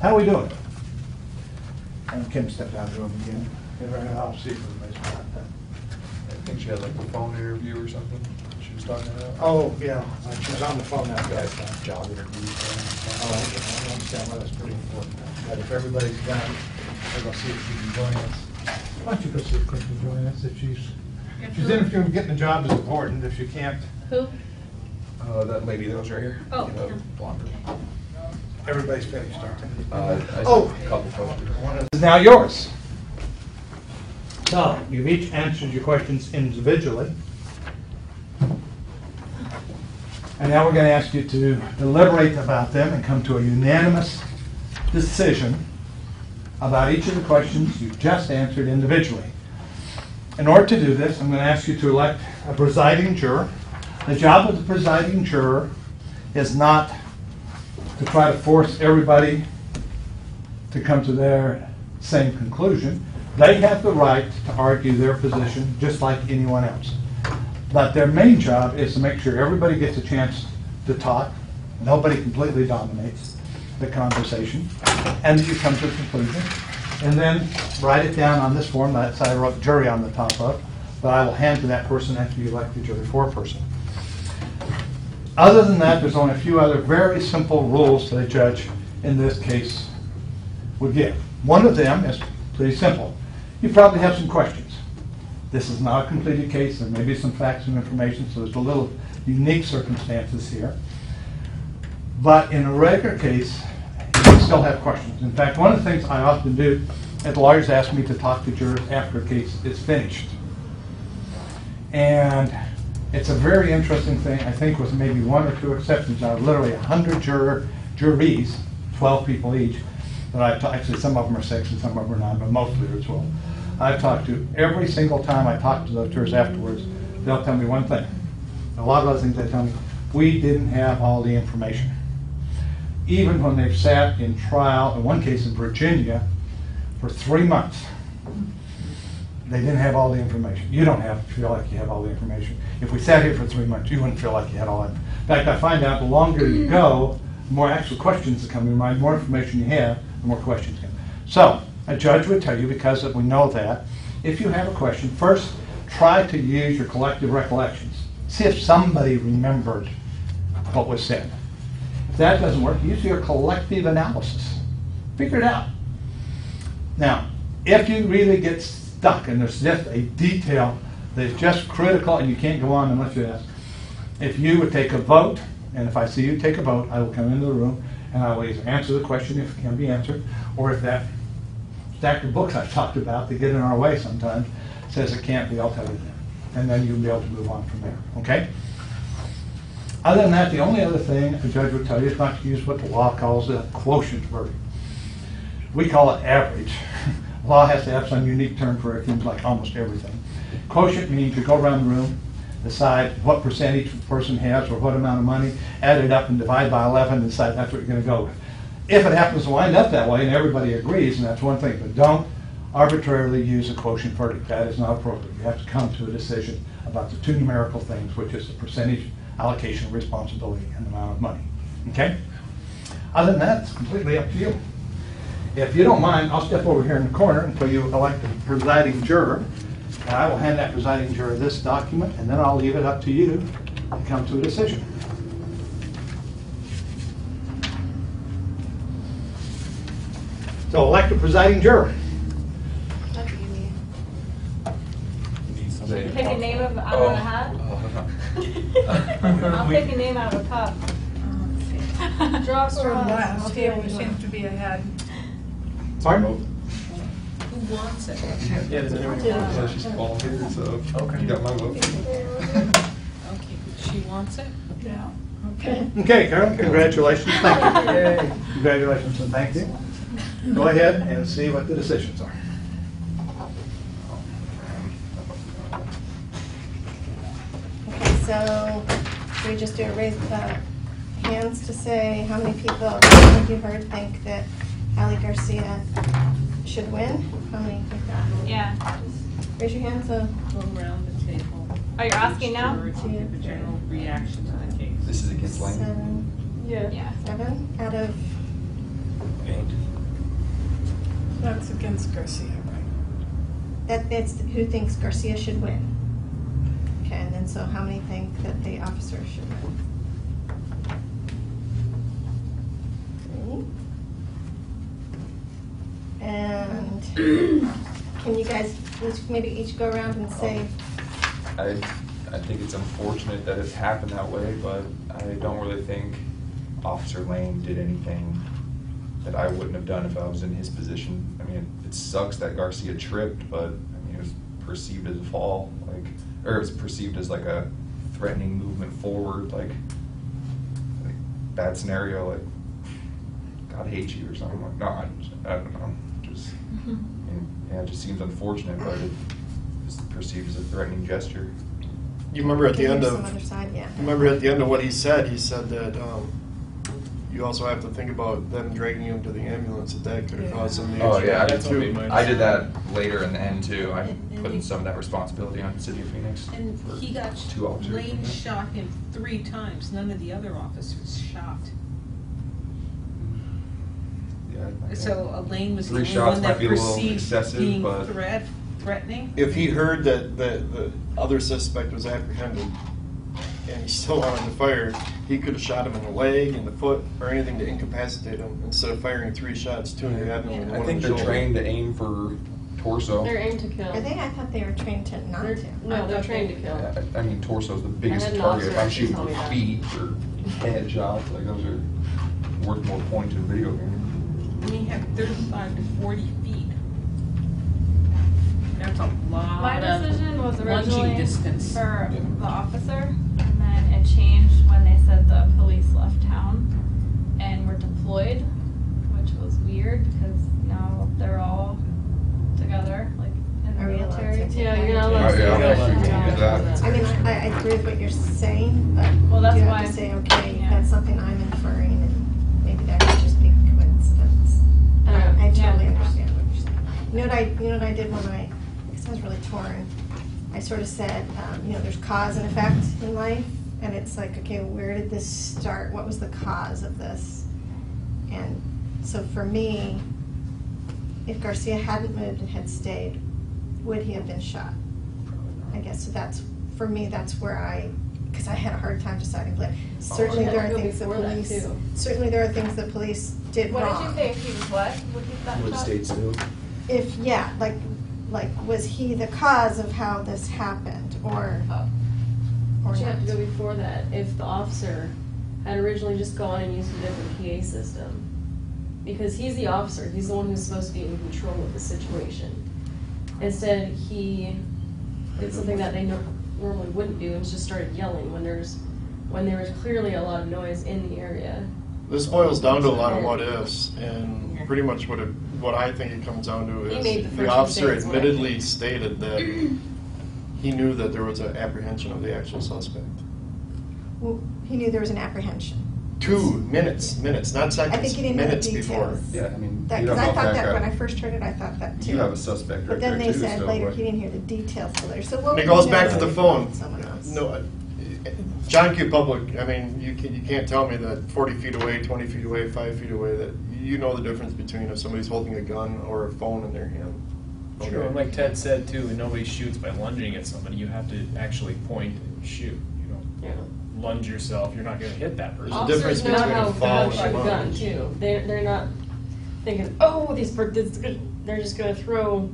How are we doing? And Kim stepped out of the room again. I'll see if everybody's got that. I think she had like a phone interview or something she was talking about. Oh, yeah, she was on the phone that day. Job interview. Oh, I understand why that's pretty important. But if everybody's done, we're gonna see if she can join us. Why don't you go see if Kim can join us, if she's interviewing, getting the job is important, if she can't. Who? That lady that was right here. Oh, You know, yeah. blonde. Everybody's finished, aren't they? I Oh. sent a couple questions. This is now yours. So, you've each answered your questions individually. And now we're going to ask you to deliberate about them and come to a unanimous decision about each of the questions you've just answered individually. In order to do this, I'm going to ask you to elect a presiding juror. The job of the presiding juror is not to try to force everybody to come to their same conclusion. They have the right to argue their position just like anyone else. But their main job is to make sure everybody gets a chance to talk, nobody completely dominates the conversation, and that you come to a conclusion. And then write it down on this form that I wrote jury on the top of, that I will hand to that person after you elect the jury foreperson. Other than that, there's only a few other very simple rules that a judge in this case would give. One of them is pretty simple. You probably have some questions. This is not a completed case. There may be some facts and information, so there's a little unique circumstances here. But in a regular case, you still have questions. In fact, one of the things I often do, is lawyers ask me to talk to jurors after a case is finished. And it's a very interesting thing, I think with maybe one or two exceptions, out of literally 100 juries, 12 people each, that I've actually some of them are 6 and some of them are 9, but mostly are 12. I've talked to every single time I talk to those jurors afterwards, they'll tell me one thing. A lot of other things they tell me, we didn't have all the information. Even when they've sat in trial, in one case in Virginia, for 3 months, they didn't have all the information. You don't have to feel like you have all the information. If we sat here for 3 months, you wouldn't feel like you had all that. In fact, I find out the longer you go, the more actual questions that come to your mind, the more information you have, the more questions come. So, a judge would tell you, because we know that, if you have a question, first try to use your collective recollections. See if somebody remembered what was said. If that doesn't work, use your collective analysis. Figure it out. Now, if you really get stuck and there's just a detail that is just critical and you can't go on unless you ask, if you would take a vote, and if I see you take a vote, I will come into the room and I will either answer the question if it can be answered, or if that stack of books I've talked about that get in our way sometimes says it can't be, I'll tell you that. And then you'll be able to move on from there, okay? Other than that, the only other thing a judge would tell you is not to use what the law calls a quotient verdict. We call it average. Law has to have some unique term for it, seems like almost everything. Quotient means you go around the room, decide what percent each person has or what amount of money, add it up and divide by 11 and decide that's what you're going to go with. If it happens to wind up that way and everybody agrees, and that's one thing, but don't arbitrarily use a quotient verdict. That is not appropriate. You have to come to a decision about the two numerical things, which is the percentage allocation of responsibility and the amount of money. Okay? Other than that, it's completely up to you. If you don't mind, I'll step over here in the corner until you elect the presiding juror. And I will hand that presiding juror this document, and then I'll leave it up to you to come to a decision. So elect a presiding juror. That's easy. Say- Pick a name out of a hat? I'll pick a name out of a cup. Draw from I'll last, do here what we you seem want. to be ahead. Pardon? Who wants it? Yeah, does anyone know? She's volunteered, so you got my vote. Okay, she wants it? Yeah. Okay. Okay, Carol, congratulations. Thank you. Yay. Congratulations and thank you. Go ahead and see what the decisions are. Okay, so we just do a raise hands to say how many people, like you heard, think that Ali Garcia should win? How many think that? Yeah. Raise your hands. Go around the table. Oh, you're asking now? To give a general reaction to the case. This is against Lang. 7. Yeah. 7 out of gained. That's against Garcia, right? That's who thinks Garcia should win. Okay, and then so how many think that the officer should win? 3. And can you guys, let's maybe each go around and say, I think it's unfortunate that it's happened that way, but I don't really think Officer Lane did anything that I wouldn't have done if I was in his position. I mean, it sucks that Garcia tripped, but I mean, it was perceived as a fall, or it was perceived as like a threatening movement forward, like bad scenario, like God hates you or something. Like, no, I don't know. Just, yeah, it just seems unfortunate, but it's perceived as a threatening gesture. You remember at the can end you of, some other side? Yeah. remember at the end of what he said that you also have to think about them dragging you into the ambulance, that could have caused some Oh yeah, I did That's what made too. mine. I did that later in the end too. I And put he- some of that responsibility on the city of Phoenix. And for he got, 2 officers. Lane shot him 3 times, none of the other officers shot. Yeah, So Lane was the 3 only shots one might that be a little perceived excessive, being but threatening. If he heard that the other suspect was apprehended and he still wanted to fire, he could have shot him in the leg, in the foot, or anything to incapacitate him instead of firing 3 shots, 2 in the abdomen and I 1 think in the they're shoulder. trained to aim for torso. They're aimed to kill. Are they? I thought they were trained to not to. No, they're trained to kill. Yeah, I mean, torso's the biggest I had an target. If I'm officer shooting tell me for that. feet or head shots, like those are worth more points in a video game. And he had 35 to 40 feet. That's a lot My of decision was lunging originally distance. for Yeah. the officer, and then it changed when they said the police left town and were deployed, which was weird because now they're all together, like in the Are we allowed military. to take Yeah, that you're not into allowed to Yeah, say yeah, that. you can do that. I mean, I agree with what you're saying, but Well, that's you have why- to say, okay, yeah. that's something I'm inferring, and maybe that could just be coincidence. I don't know. I totally Yeah. understand what you're saying. You know what I did when because I was really torn. I sort of said, there's cause and effect in life, and it's like, okay, where did this start? What was the cause of this? And so for me, if Garcia hadn't moved and had stayed, would he have been shot? I guess, so that's, for me, that's where because I had a hard time deciding, but certainly yeah, there are go things that before that, police, too. certainly there are things that police did What wrong. did you say if he was what? What he got Would shot? state still? If, yeah, like, was he the cause of how this happened, or Oh. or But you not? have to go before that. If the officer had originally just gone and used a different PA system, because he's the officer, he's the one who's supposed to be in control of the situation. Instead, he did something that they normally wouldn't do and just started yelling when there was clearly a lot of noise in the area. This boils down to a lot of what ifs, and pretty much what I think it comes down to He made is the the first officer mistake, is what I admittedly think. stated that he knew that there was an apprehension of the actual suspect. Well, he knew there was an apprehension. 2 minutes, not I seconds, think he didn't know the minutes before. details. Yeah, I mean, That, you because don't know I if thought that that when guy- I first heard it, I thought that too. You have a suspect But right then there they too, said so later what- he didn't hear the details till later. So what It would goes you back know to the if phone. someone else? No, John Q. Public, I mean, you can't tell me that 40 feet away, 20 feet away, 5 feet away, that you know the difference between if somebody's holding a gun or a phone in their hand. True, and like Ted said too, nobody shoots by lunging at somebody. You have to actually point and shoot. You don't Yeah. lunge yourself. You're not going to hit that person. There's a difference Officers know between how a fall to and a shoot a gun lunge. too. They're not thinking, oh, they're just gonna throw.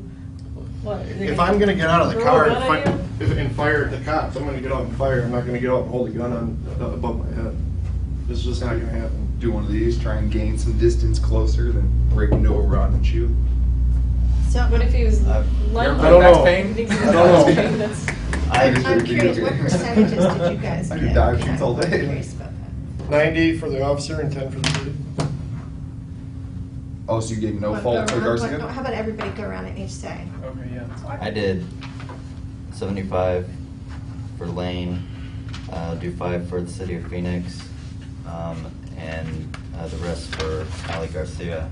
What? If I'm gonna get out of the throw a car gun at you? and fire at the cops, I'm gonna get out and fire. I'm not gonna get out and hold a gun above my head. It's just not gonna happen. Do one of these, try and gain some distance closer, then break into a run and shoot. So What if he was lunging? I don't know. You think he was I don't know. lunging? That's- I'm curious, what percentages did you guys I get? do dive shoots all I'm day. curious about that. 90 for the officer and 10 for the city. Oh, so you gave no What, fault go to around- Garcia? How about everybody go around and each say? Okay, yeah. I did 75 for Lane, do 5 for the city of Phoenix, and the rest for Ali Garcia.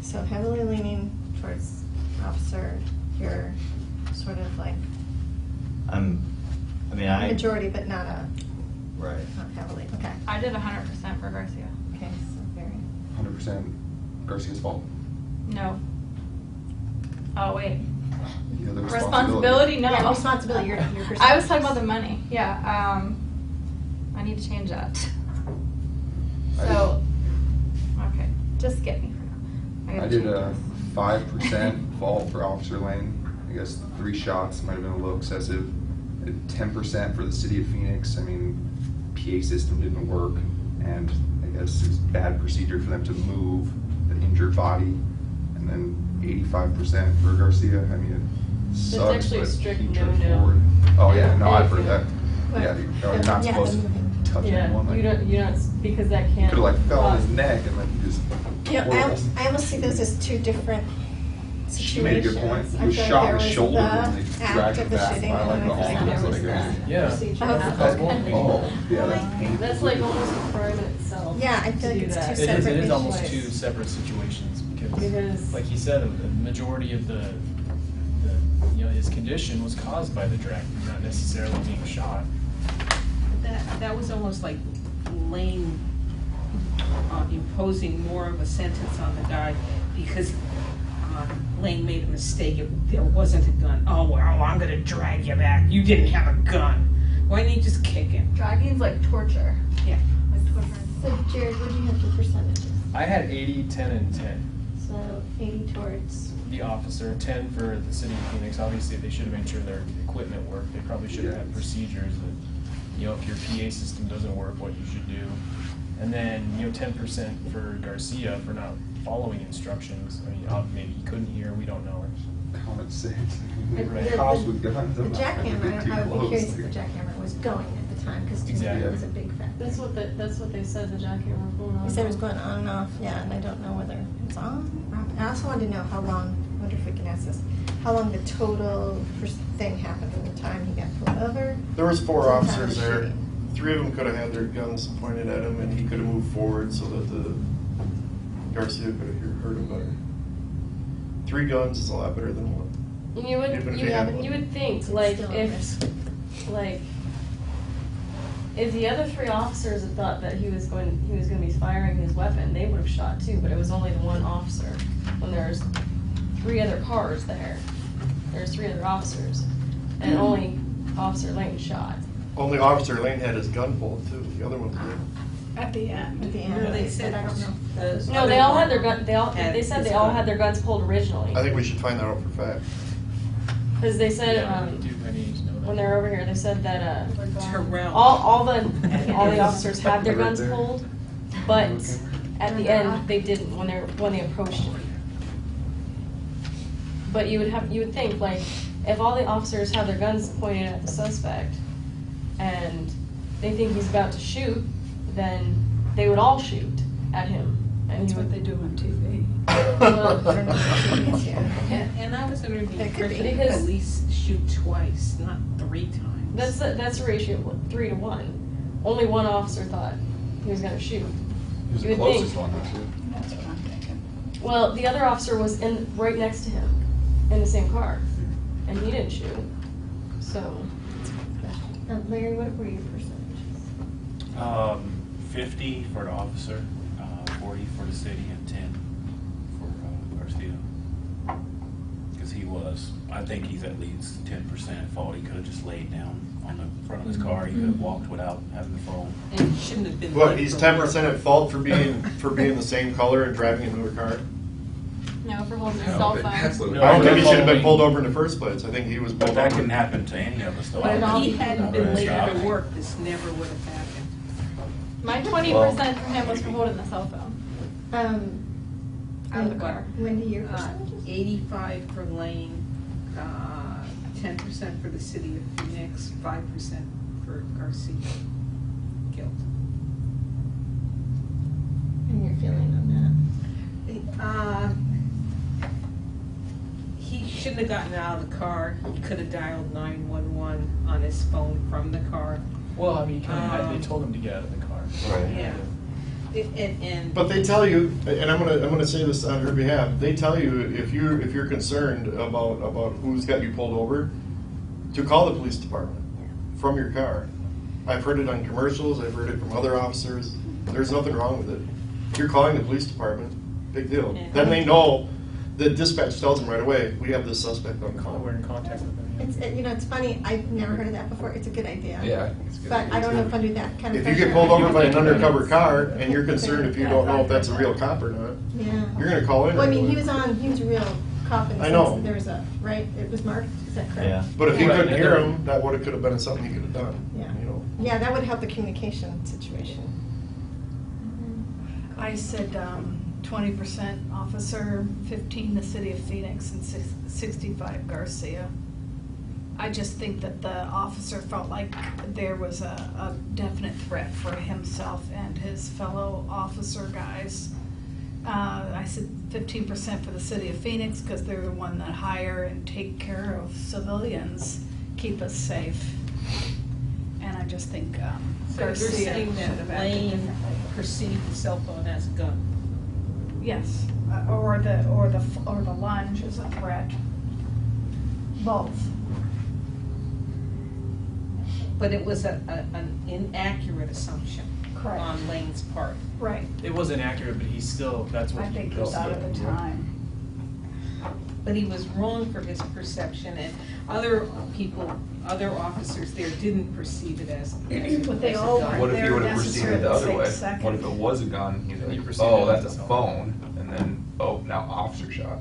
So heavily leaning towards officer, you're sort of like I majority, but not right. heavily, okay. I did 100% for Garcia. Okay, so very. 100%. 100% Garcia's fault? No. Oh, wait. You know, the Responsibility? No. Yeah, responsibility, your I was percentage. talking about the money. Yeah. I need to change that. So, okay. Just get me for now. I gotta did change a this. 5% fault for Officer Lane. I guess 3 shots might have been a little excessive. I did 10% for the city of Phoenix. I mean, PA system didn't work, and I guess it was bad procedure for them to move the injured body. And then 85% for Garcia. I mean, it sucks, actually a but strict he turned no-no. forward. Oh yeah, no, I've heard that. But Yeah, you're not yeah, supposed the to moving. touch Yeah, anyone. you don't, because that can't. Could have like fell on his cause- neck and like just. You know, horrible. I almost see those as two different She made a situations. good point. He I was feel like shot there in the was shoulder when they the dragged act him of the back shooting, by, and like, then the I arm. think there was Like, the Yeah. procedure. Oh, yeah, that's painful. That's like almost a crime in itself. Yeah, I feel to like do it's that. two It is separate almost issues. two separate situations because, Because- like he said, the majority of the his condition was caused by the drag, not necessarily being shot. That was almost like Lane imposing more of a sentence on the guy because Lane made a mistake. There wasn't a gun. Oh, well, I'm gonna drag you back. You didn't have a gun. Why didn't you just kick him? Dragging's like torture. Yeah. Like torture. So Jared, what do you have for percentages? I had 80, 10, and 10. So 80 towards. The officer, 10 for the city of Phoenix. Obviously, they should have made sure their equipment worked. They probably should have had procedures that, if your PA system doesn't work, what you should do. And then, 10% for Garcia for not following instructions. I mean, maybe he couldn't hear, we don't know. Common sense. Right. Cops with guns. The I'm not gonna jackhammer, get too I would be close. curious if the jackhammer was going at the time, because to me Exactly. it was a big factor. That's what they said, the jackhammer was going on. They said it was going on and off, yeah, and I don't know whether it's on or off. I also wanted to know how long, I wonder if we can ask this, how long the total thing happened from the time he got pulled over. There was 4 to the time of officers the there. shooting. 3 of them could have had their guns pointed at him, and he could have moved forward so that the Garcia could have heard him better. 3 guns is a lot better than 1. You would, Even if you, you had one. you would think, It's like, still a if, risk. like, if the other 3 officers had thought that he was gonna be firing his weapon, they would have shot too, but it was only the 1 officer. When there's 3 other cars there, there's 3 other officers, and only Officer Lane shot. Only Officer Lane had his gun pulled too. The other one did. At the end. At the No, end, they said I don't know. the No, they all had their gun, had they said his they all gun. had their guns pulled originally. I think we should find that out for fact. Because they said, Yeah, I need to know that. when they were over here, they said that, Terrell. all the officers had their guns Right there. pulled, but at the end, they didn't when they approached him. But you would think, like, if all the officers have their guns pointed at the suspect, and they think he's about to shoot, then they would all shoot at him, and That's he what would. they do on TV. Well, I don't know if it's yeah. And I was under the That could be. impression Because- at least shoot twice, not 3 times. That's a ratio of 3 to 1. Only 1 officer thought he was gonna shoot. He was You the would think. closest one, though, too. That's what I'm thinking. Well, the other officer was right next to him, in the same car, and he didn't shoot. So, Larry, what were your percentages? 50 for the officer, 40 for the city, and 10 for Garcia. Because I think he's at least 10% at fault. He could have just laid down on the front of his car. He could have walked without having the phone. And he shouldn't have been. What? late He's for 10% work. at fault for being the same color and driving a newer car. No, for holding a No, cell but phone. that's what- No, I don't think he should have been following- pulled over in the first place. I think he was But pulled that over. can happen to any of us, though. But if he hadn't been late Right. to work, this never would have happened. My 20% for him was for holding the cell phone. Out of the car. Wendy, your percentages? 85 for Lane, 10% for the city of Phoenix, 5% for Garcia. Guilt. And your feeling on He shouldn't have gotten out of the car. He could have dialed 911 on his phone from the car. Well, I mean, they told him to get out of the car. Right. Yeah. And But they tell you, and I'm gonna say this on your behalf. They tell you if you're concerned about who's got you pulled over, to call the police department from your car. I've heard it on commercials. I've heard it from other officers. There's nothing wrong with it. You're calling the police department, big deal. Yeah. Then they know, the dispatch tells them right away, we have this suspect on call. We're in contact with them. It's, it's funny, I've never heard of that before, it's a good idea. Yeah, I think it's good. But I don't know if under that kind of If you pressure. get pulled over by an undercover car and you're concerned if you don't know if that's a real cop or not, Yeah. you're gonna call in. Well, I mean, anyway. he was a real cop in the I sense know. that there was a, right, it was marked, is that correct? Yeah. But if he Right, couldn't and hear they're- him, that could have been something he could have done, Yeah. you know? Yeah, that would help the communication situation. I said 20% officer, 15 the city of Phoenix, and 65 Garcia. I just think that the officer felt like there was a definite threat for himself and his fellow officer guys. I said 15% for the city of Phoenix because they're the one that hire and take care of civilians, keep us safe. And I just think So you're Garcia saying should have that acted Lane differently. perceived the cell phone as a gun? Yes, or the lunge is a threat. Both. But it was an inaccurate assumption Correct. on Lane's part. Right. It wasn't accurate, but he's still, that's what I he think built. he's out of the time. But he was wrong for his perception, and other people, other officers there didn't perceive it as But they as a all gun. were. What if They're you would have perceived it the necessary other way? at the same second. What if it was a gun? He's You like, perceive oh, it that's as a a phone, and then, oh, now officer shot.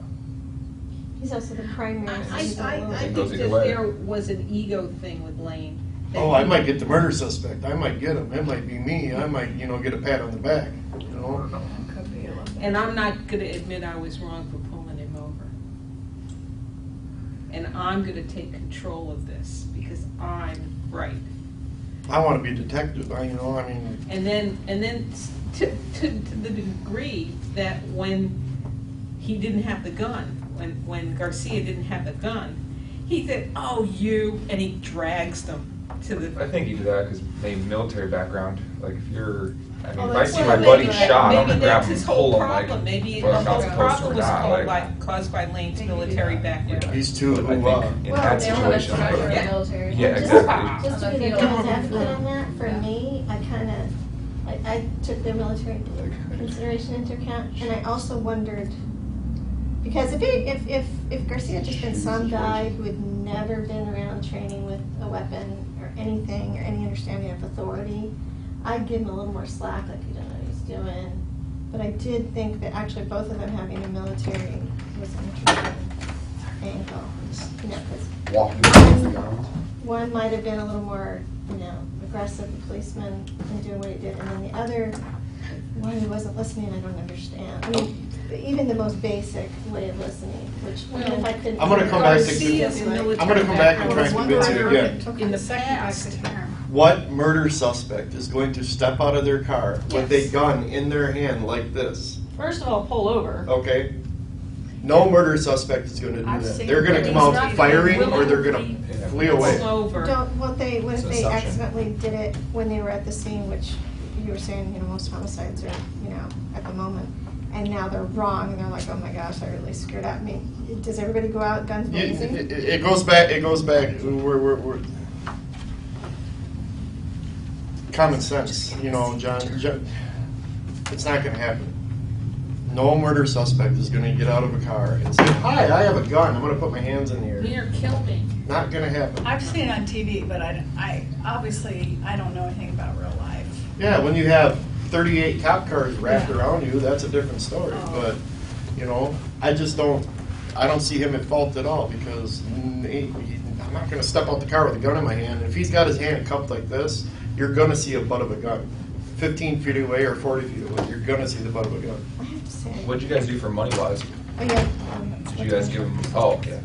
He's also the primary. I It think goes that either way. there was an ego thing with Lane. that Oh, I he- might get the murder suspect, I might get him, it might be me, I might, get a pat on the back, you know? Could be a little. And I'm not gonna admit I was wrong for pulling him over. And I'm gonna take control of this, because I'm right. I wanna be a detective, I mean, And then to the degree that when he didn't have the gun, when Garcia didn't have the gun, he said, oh, you, and he drags them to the. I think he did that because maybe military background. Like if you're, I mean, Well, if I that's see what my maybe buddy that- shot, I'm Maybe gonna grab that's him his and whole pull him problem, like, maybe well, the I'm not whole supposed problem to was or not. caused by Lane's Maybe he military did. background. he's too, But I think in Well, that They want to situation, try for the Yeah. military. Yeah, Just- exactly. Just to be the devil's advocate on that, for me, I kind of, I took the military consideration into account, and I also wondered, because if Garcia had just been some guy who had never been around training with a weapon or anything, or any understanding of authority, I'd give him a little more slack, like he didn't know what he's doing. But I did think that actually both of them having a military was an interesting angle, because walking towards the guns. one might have been a little more, aggressive, the policeman, in doing what he did, and then the other, why he wasn't listening, I don't understand. I mean, even the most basic way of listening, which, if I could. I'm gonna come back to- Garcia's military I'm gonna come back and try and background convince you again. in the I past. could hear him. What murder suspect is going to step out of their car with a Yes. gun in their hand like this, First of all, pull over. okay? No murder suspect is gonna do I've that. seen They're gonna it. come He's out not firing, gonna or they're gonna willingly flee away. pull over. What if It's an they assumption. accidentally did it when they were at the scene, which you were saying, most homicides are, at the moment, and now they're wrong, and they're like, oh my gosh, I really screwed up. I mean, does everybody go out guns blazing? It goes back, we're common sense, John, it's not gonna happen. No murder suspect is gonna get out of a car and say, hi, I have a gun, I'm gonna put my hands in the air. Here, kill me. Not gonna happen. I've seen it on TV, but I obviously, I don't know anything about real life. Yeah, when you have 38 cop cars wrapped Yeah. around you, that's a different story, Oh. but, I don't see him at fault at all, because I'm not gonna step out the car with a gun in my hand. If he's got his hand cupped like this, you're gonna see a butt of a gun. 15 feet away or 40 feet away, you're gonna see the butt of a gun. I have to say. What'd you guys do for money wise? Oh, yeah. Did you guys give him? Oh, okay.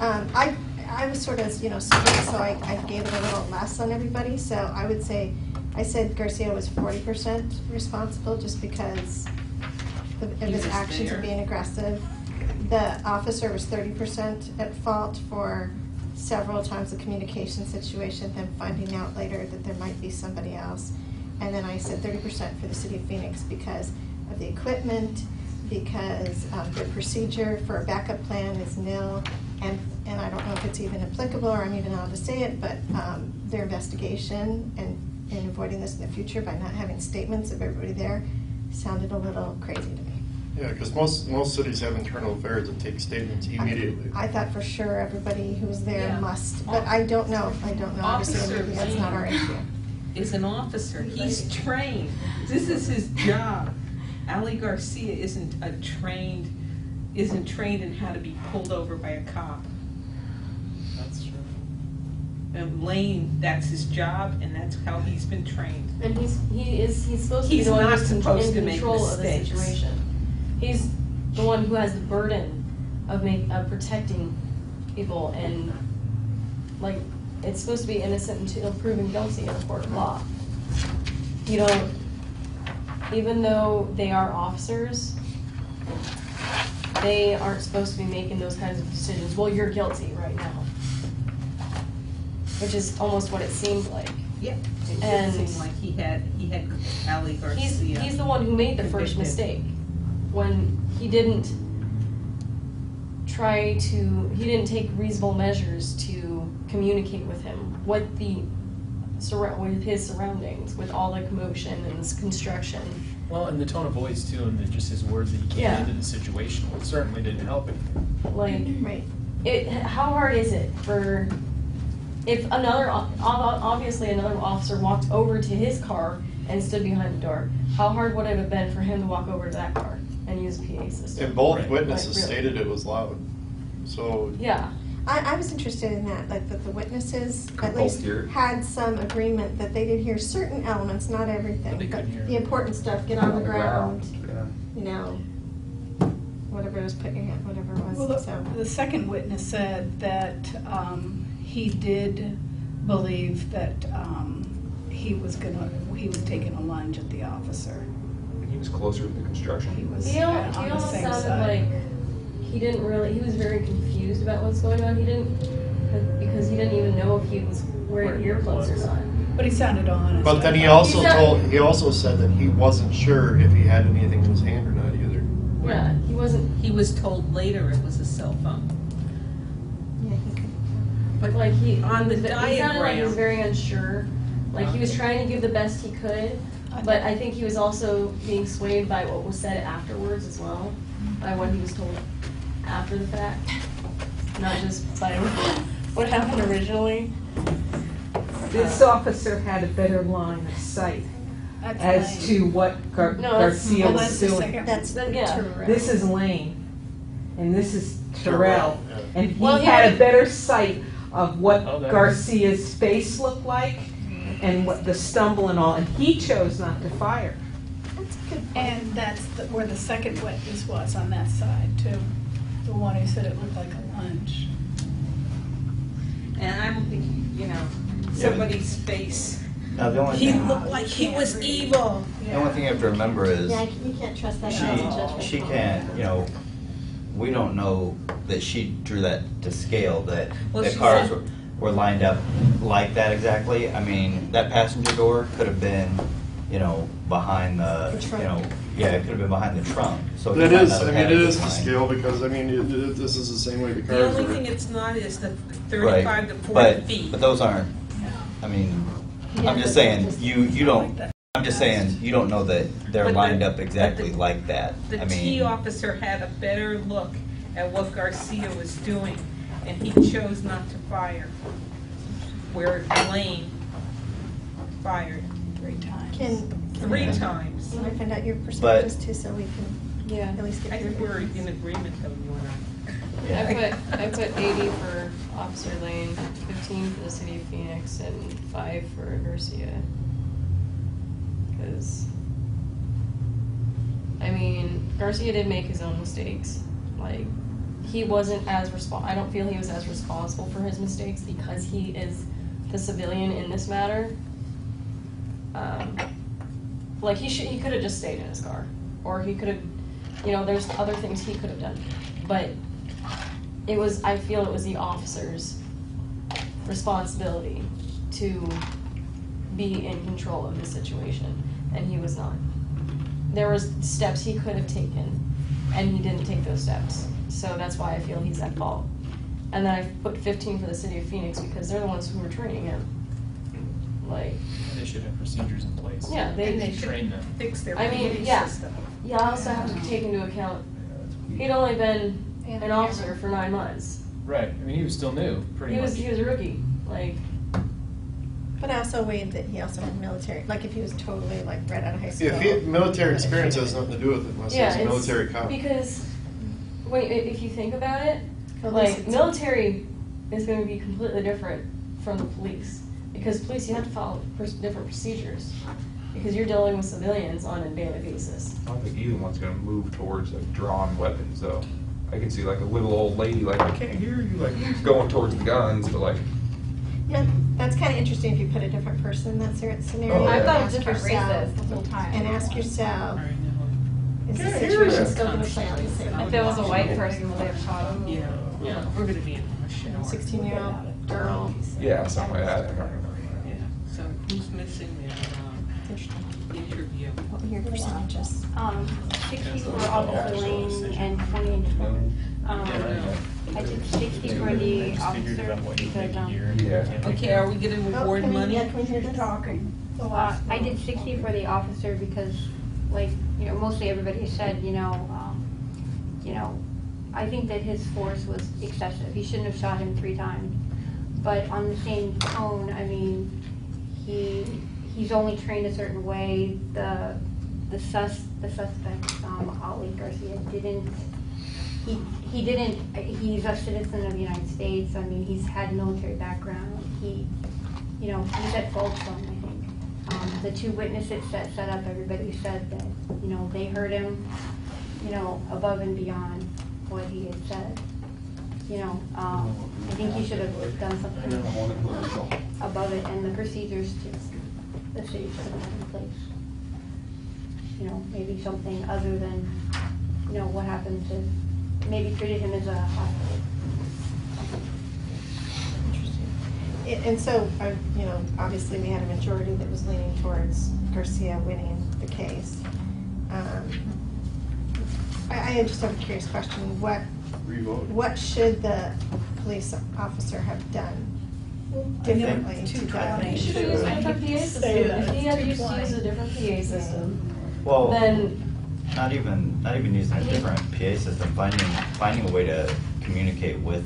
I was sort of, split, so I gave it a little less on everybody. So I would say, I said Garcia was 40% responsible just because of He his was actions there. of being aggressive. The officer was 30% at fault for several times the communication situation, then finding out later that there might be somebody else. And then I said 30% for the city of Phoenix because of the equipment, because their procedure for a backup plan is nil, and I don't know if it's even applicable or I'm even allowed to say it, but their investigation and avoiding this in the future by not having statements of everybody there, sounded a little crazy to me. Yeah, because most cities have internal affairs that take statements immediately. I thought for sure everybody who was there Yeah. must, but I don't know. Obviously, maybe that's not our issue. Is an officer. He's trained. This is his job. Ali Garcia isn't trained in how to be pulled over by a cop. That's true. And Lane, that's his job, and that's how he's been trained. And he's supposed to be He's the one not who's supposed to in make control of the mistakes. situation. He's the one who has the burden of protecting people, and like it's supposed to be innocent until proven guilty in a court of law. You don't, even though they are officers, they aren't supposed to be making those kinds of decisions. Well, you're guilty right now, which is almost what it seemed like. Yeah. It And did seem like he had Ali Garcia. He's the one who made the first convicted. mistake when he didn't take reasonable measures to communicate with him with his surroundings, with all the commotion and this construction. Well, and the tone of voice too, and just his words that he came Yeah. into the situation with certainly didn't help him. Like, Right. how hard is it for, if obviously another officer walked over to his car and stood behind the door, how hard would it have been for him to walk over to that car and use a PA system? And both Right. witnesses Like, really? stated it was loud. So Yeah. I was interested in that, like that the witnesses at Both least hear it. had some agreement that they did hear certain elements, not everything, But they but couldn't hear the it. important stuff, get on the ground, Yeah. you know, whatever it was, put your hand, whatever it Well, was, so. the second witness said that he did believe that he was taking a lunge at the officer. He was closer to the construction. He was He on almost the same sounded side. like he was very confused about what's going on. Because he didn't even know if he was wearing earplugs or not. But he sounded honest. But then he I thought. also said that he wasn't sure if he had anything in his hand or not either. Yeah, he wasn't, He was told later it was a cell phone. Yeah, he could. But like on the he sounded like he was diagram- very unsure. Like he was trying to give the best he could, but I think he was also being swayed by what was said afterwards as well, by what he was told after the fact, not just by what happened originally. This officer had a better line of sight That's as Lane. to what No, that's- Garcia Well, was that's the doing. second. That's Yeah. Terrell. This is Lane, and this is Terrell. Terrell, yeah. And he Well, had yeah. a better sight of what Oh, that Garcia's face looked like and what the stumble and all, and he chose not to fire. That's a good point. And that's where the second witness was on that side too. The one who said it looked like a lunge. And I'm thinking, somebody's face. Now, the only He thing, looked like he was evil. the only thing you have to remember is Yeah, you can't trust that judgment. she can't, we don't know that she drew that to scale, that Well, the she cars said- were lined up like that exactly. I mean, that passenger door could have been, behind The trunk. it could have been behind the trunk. So he That might is, not I have mean, had it it is to behind. scale because, this is the same way the The cars only are. thing it's not is the Right. 35 to 40 But feet. those aren't, I mean, Yeah, I'm just but saying, just- you don't, I'm just saying, you don't know that they're But the- lined up but exactly the- like that. The I T mean, officer had a better look at what Garcia was doing, and he chose not to fire. Where Lane fired 3 times. Can 3 times. I find out your perspectives too, so we can Yeah. at least I get your think we're opinions? in agreement though, you and I. yeah. I put 80 for Officer Lane, 15 for the city of Phoenix, and 5 for Garcia. Because, Garcia did make his own mistakes. Like, he wasn't as I don't feel he was as responsible for his mistakes because he is the civilian in this matter. He could have just stayed in his car, or he could have, there's other things he could have done, but I feel it was the officer's responsibility to be in control of the situation, and he was not. There was steps he could have taken, and he didn't take those steps, so that's why I feel he's at fault. And then I put 15 for the city of Phoenix because they're the ones who were training him. Like, They should have procedures in place. Yeah, they should train them. Fix their I mean, PA yeah. system. you also have to take into account, he'd only been an officer for 9 months. Right. I mean, he was still new, pretty He much. was a rookie, like, But I also weighed that he also had military, like if he was totally like right out of high school. Yeah, if he had military experience, has nothing to do with it unless yeah, he's a military cop. because, if you think about it, At least like, it's- military is gonna be completely different from the police. Because police, you have to follow different procedures, because you're dealing with civilians on a daily basis. I don't think either one's gonna move towards like drawn weapons though. I can see like a little old lady like, I can't hear you, like going towards the guns, but like, Yeah, that's kind of interesting if you put a different person in that scenario. Oh, and I thought ask different yourself- races the whole time. And ask yourself, is the Can't hear situation you. still going to play out the same? If it was a white person, would they have shot him? Yeah, we're gonna be in a rush hour. 16-year-old girl. yeah, something like that. Yeah, so who's missing the interview? What were your percentages? 60 for Officer Lane and 20. I did 60 for the Just figured it out officer what you because, make a year. and you Yeah. can't Okay, make are we gonna award money? Can we hear this? Talking. I did 60 for the officer because, like, mostly everybody said, I think that his force was excessive. He shouldn't have shot him 3 times. But on the same tone, I mean, he's only trained a certain way. The suspect, Ali Garcia, he's a citizen of the United States. I mean, he's had military background. He's at fault from, I think. The 2 witnesses that set up, everybody said that, they heard him, above and beyond what he had said. I think he should have done something above it, and the procedures too. The city should have had in place. Maybe something other than, what happens if, maybe treated him as a hostage. And so, obviously we had a majority that was leaning towards Garcia winning the case. I just have a curious question. What should the police officer have done differently to get He should have used a different PA system. If he had used a different PA system, Well, then, not even using a different PA system, finding a way to communicate with,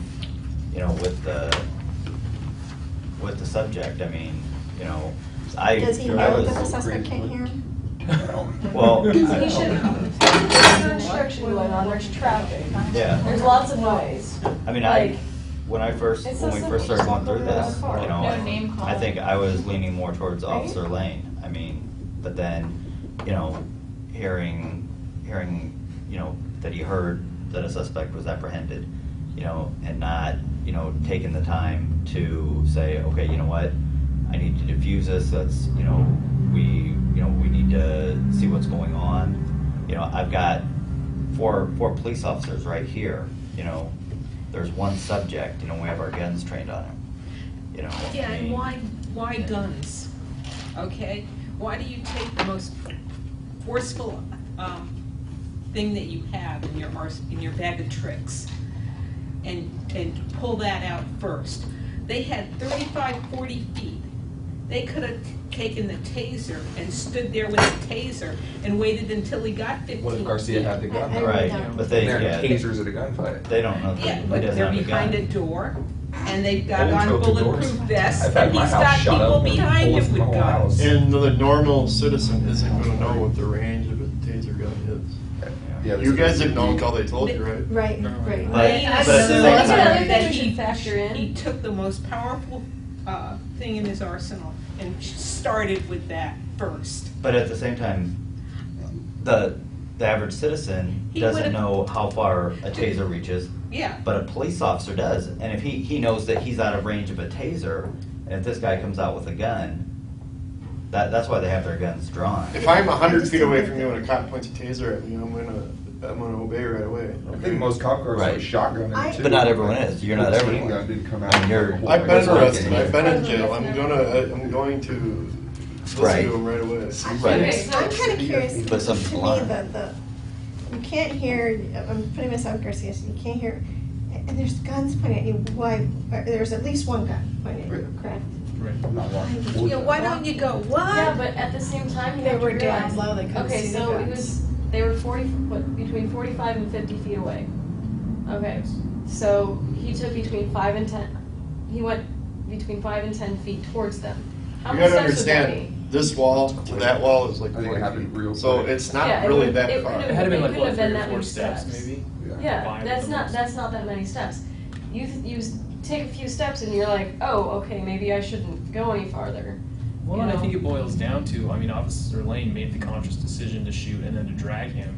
with the subject. I mean, Does he I know was, that the suspect can't hear him? well, he should, there's no instruction going on, there's traffic. yeah. There's lots of noise. I mean, Like, when we first it's so started simple. going through this, No name I call. think I was leaning more towards Officer Lane. I mean, but then, hearing, that he heard that a suspect was apprehended, and not, taking the time to say, okay, you know what, I need to defuse this. That's, we need to see what's going on. I've got four police officers right here. There's one subject. We have our guns trained on him. Yeah, I and mean, why guns? Okay? Why do you take the most forceful thing that you have in your bag of tricks and pull that out first? They had 35, 40 feet. They could have taken the taser and stood there with the taser and waited until he got 15 What if Garcia feet. had the gun? Right, but they, They're yeah, tasers at a gunfight. they don't know that Yeah, he but doesn't they're have a behind a gun. door, and they've got Won't on open bulletproof doors. vests, I've had and my he's house got shut people up and behind bullets him in with my whole guns. house. And the normal citizen isn't gonna know what the range of a taser gun is. Yeah, You guys didn't know until they told you, right? Right, right. But- They but at the assumed same That's time- another thing that we should factor in. he took the most powerful thing in his arsenal and started with that first. But at the same time, the average citizen He doesn't would've- know how far a taser reaches, Yeah. but a police officer does. And if he knows that he's out of range of a taser, and if this guy comes out with a gun, that's why they have their guns drawn. If I'm 100 feet away from you and a cop points a taser at me, I'm gonna obey right away. I think most cop cars Right. have a shotgun in it too. But not everyone is. You're not The everyone. machine gun didn't come out. And you're- I've been Like arrested. any- I've been in jail. I'm going to listen Right. to him right away. Right. I'm kind of curious, But to something's me, alarming. you can't hear, I'm putting myself in Garcia, so you can't hear, and there's guns pointing at you, why, there's at least one gun pointing at you, correct? Right. not one. Yeah, why don't you go, what? Yeah, but at the same time, you They have to were down realize. low, they couldn't Okay, see the so guns. they were between 45 and 50 feet away. Okay, so he took between 5 and 10, he went between 5 and 10 feet towards them. How You many gotta steps would that be? understand, this wall to that wall is like I think it 40 happened feet. real So quick. it's not Yeah, really it that could've- far. It had to be like, It what, couldn't have been 3 or that 4 many steps, steps. maybe? Yeah, Five that's at not, most. that's not that many steps. You take a few steps and you're like, oh, okay, maybe I shouldn't go any farther. Well, You and I know? think it boils down to, I mean, Officer Lane made the conscious decision to shoot and then to drag him.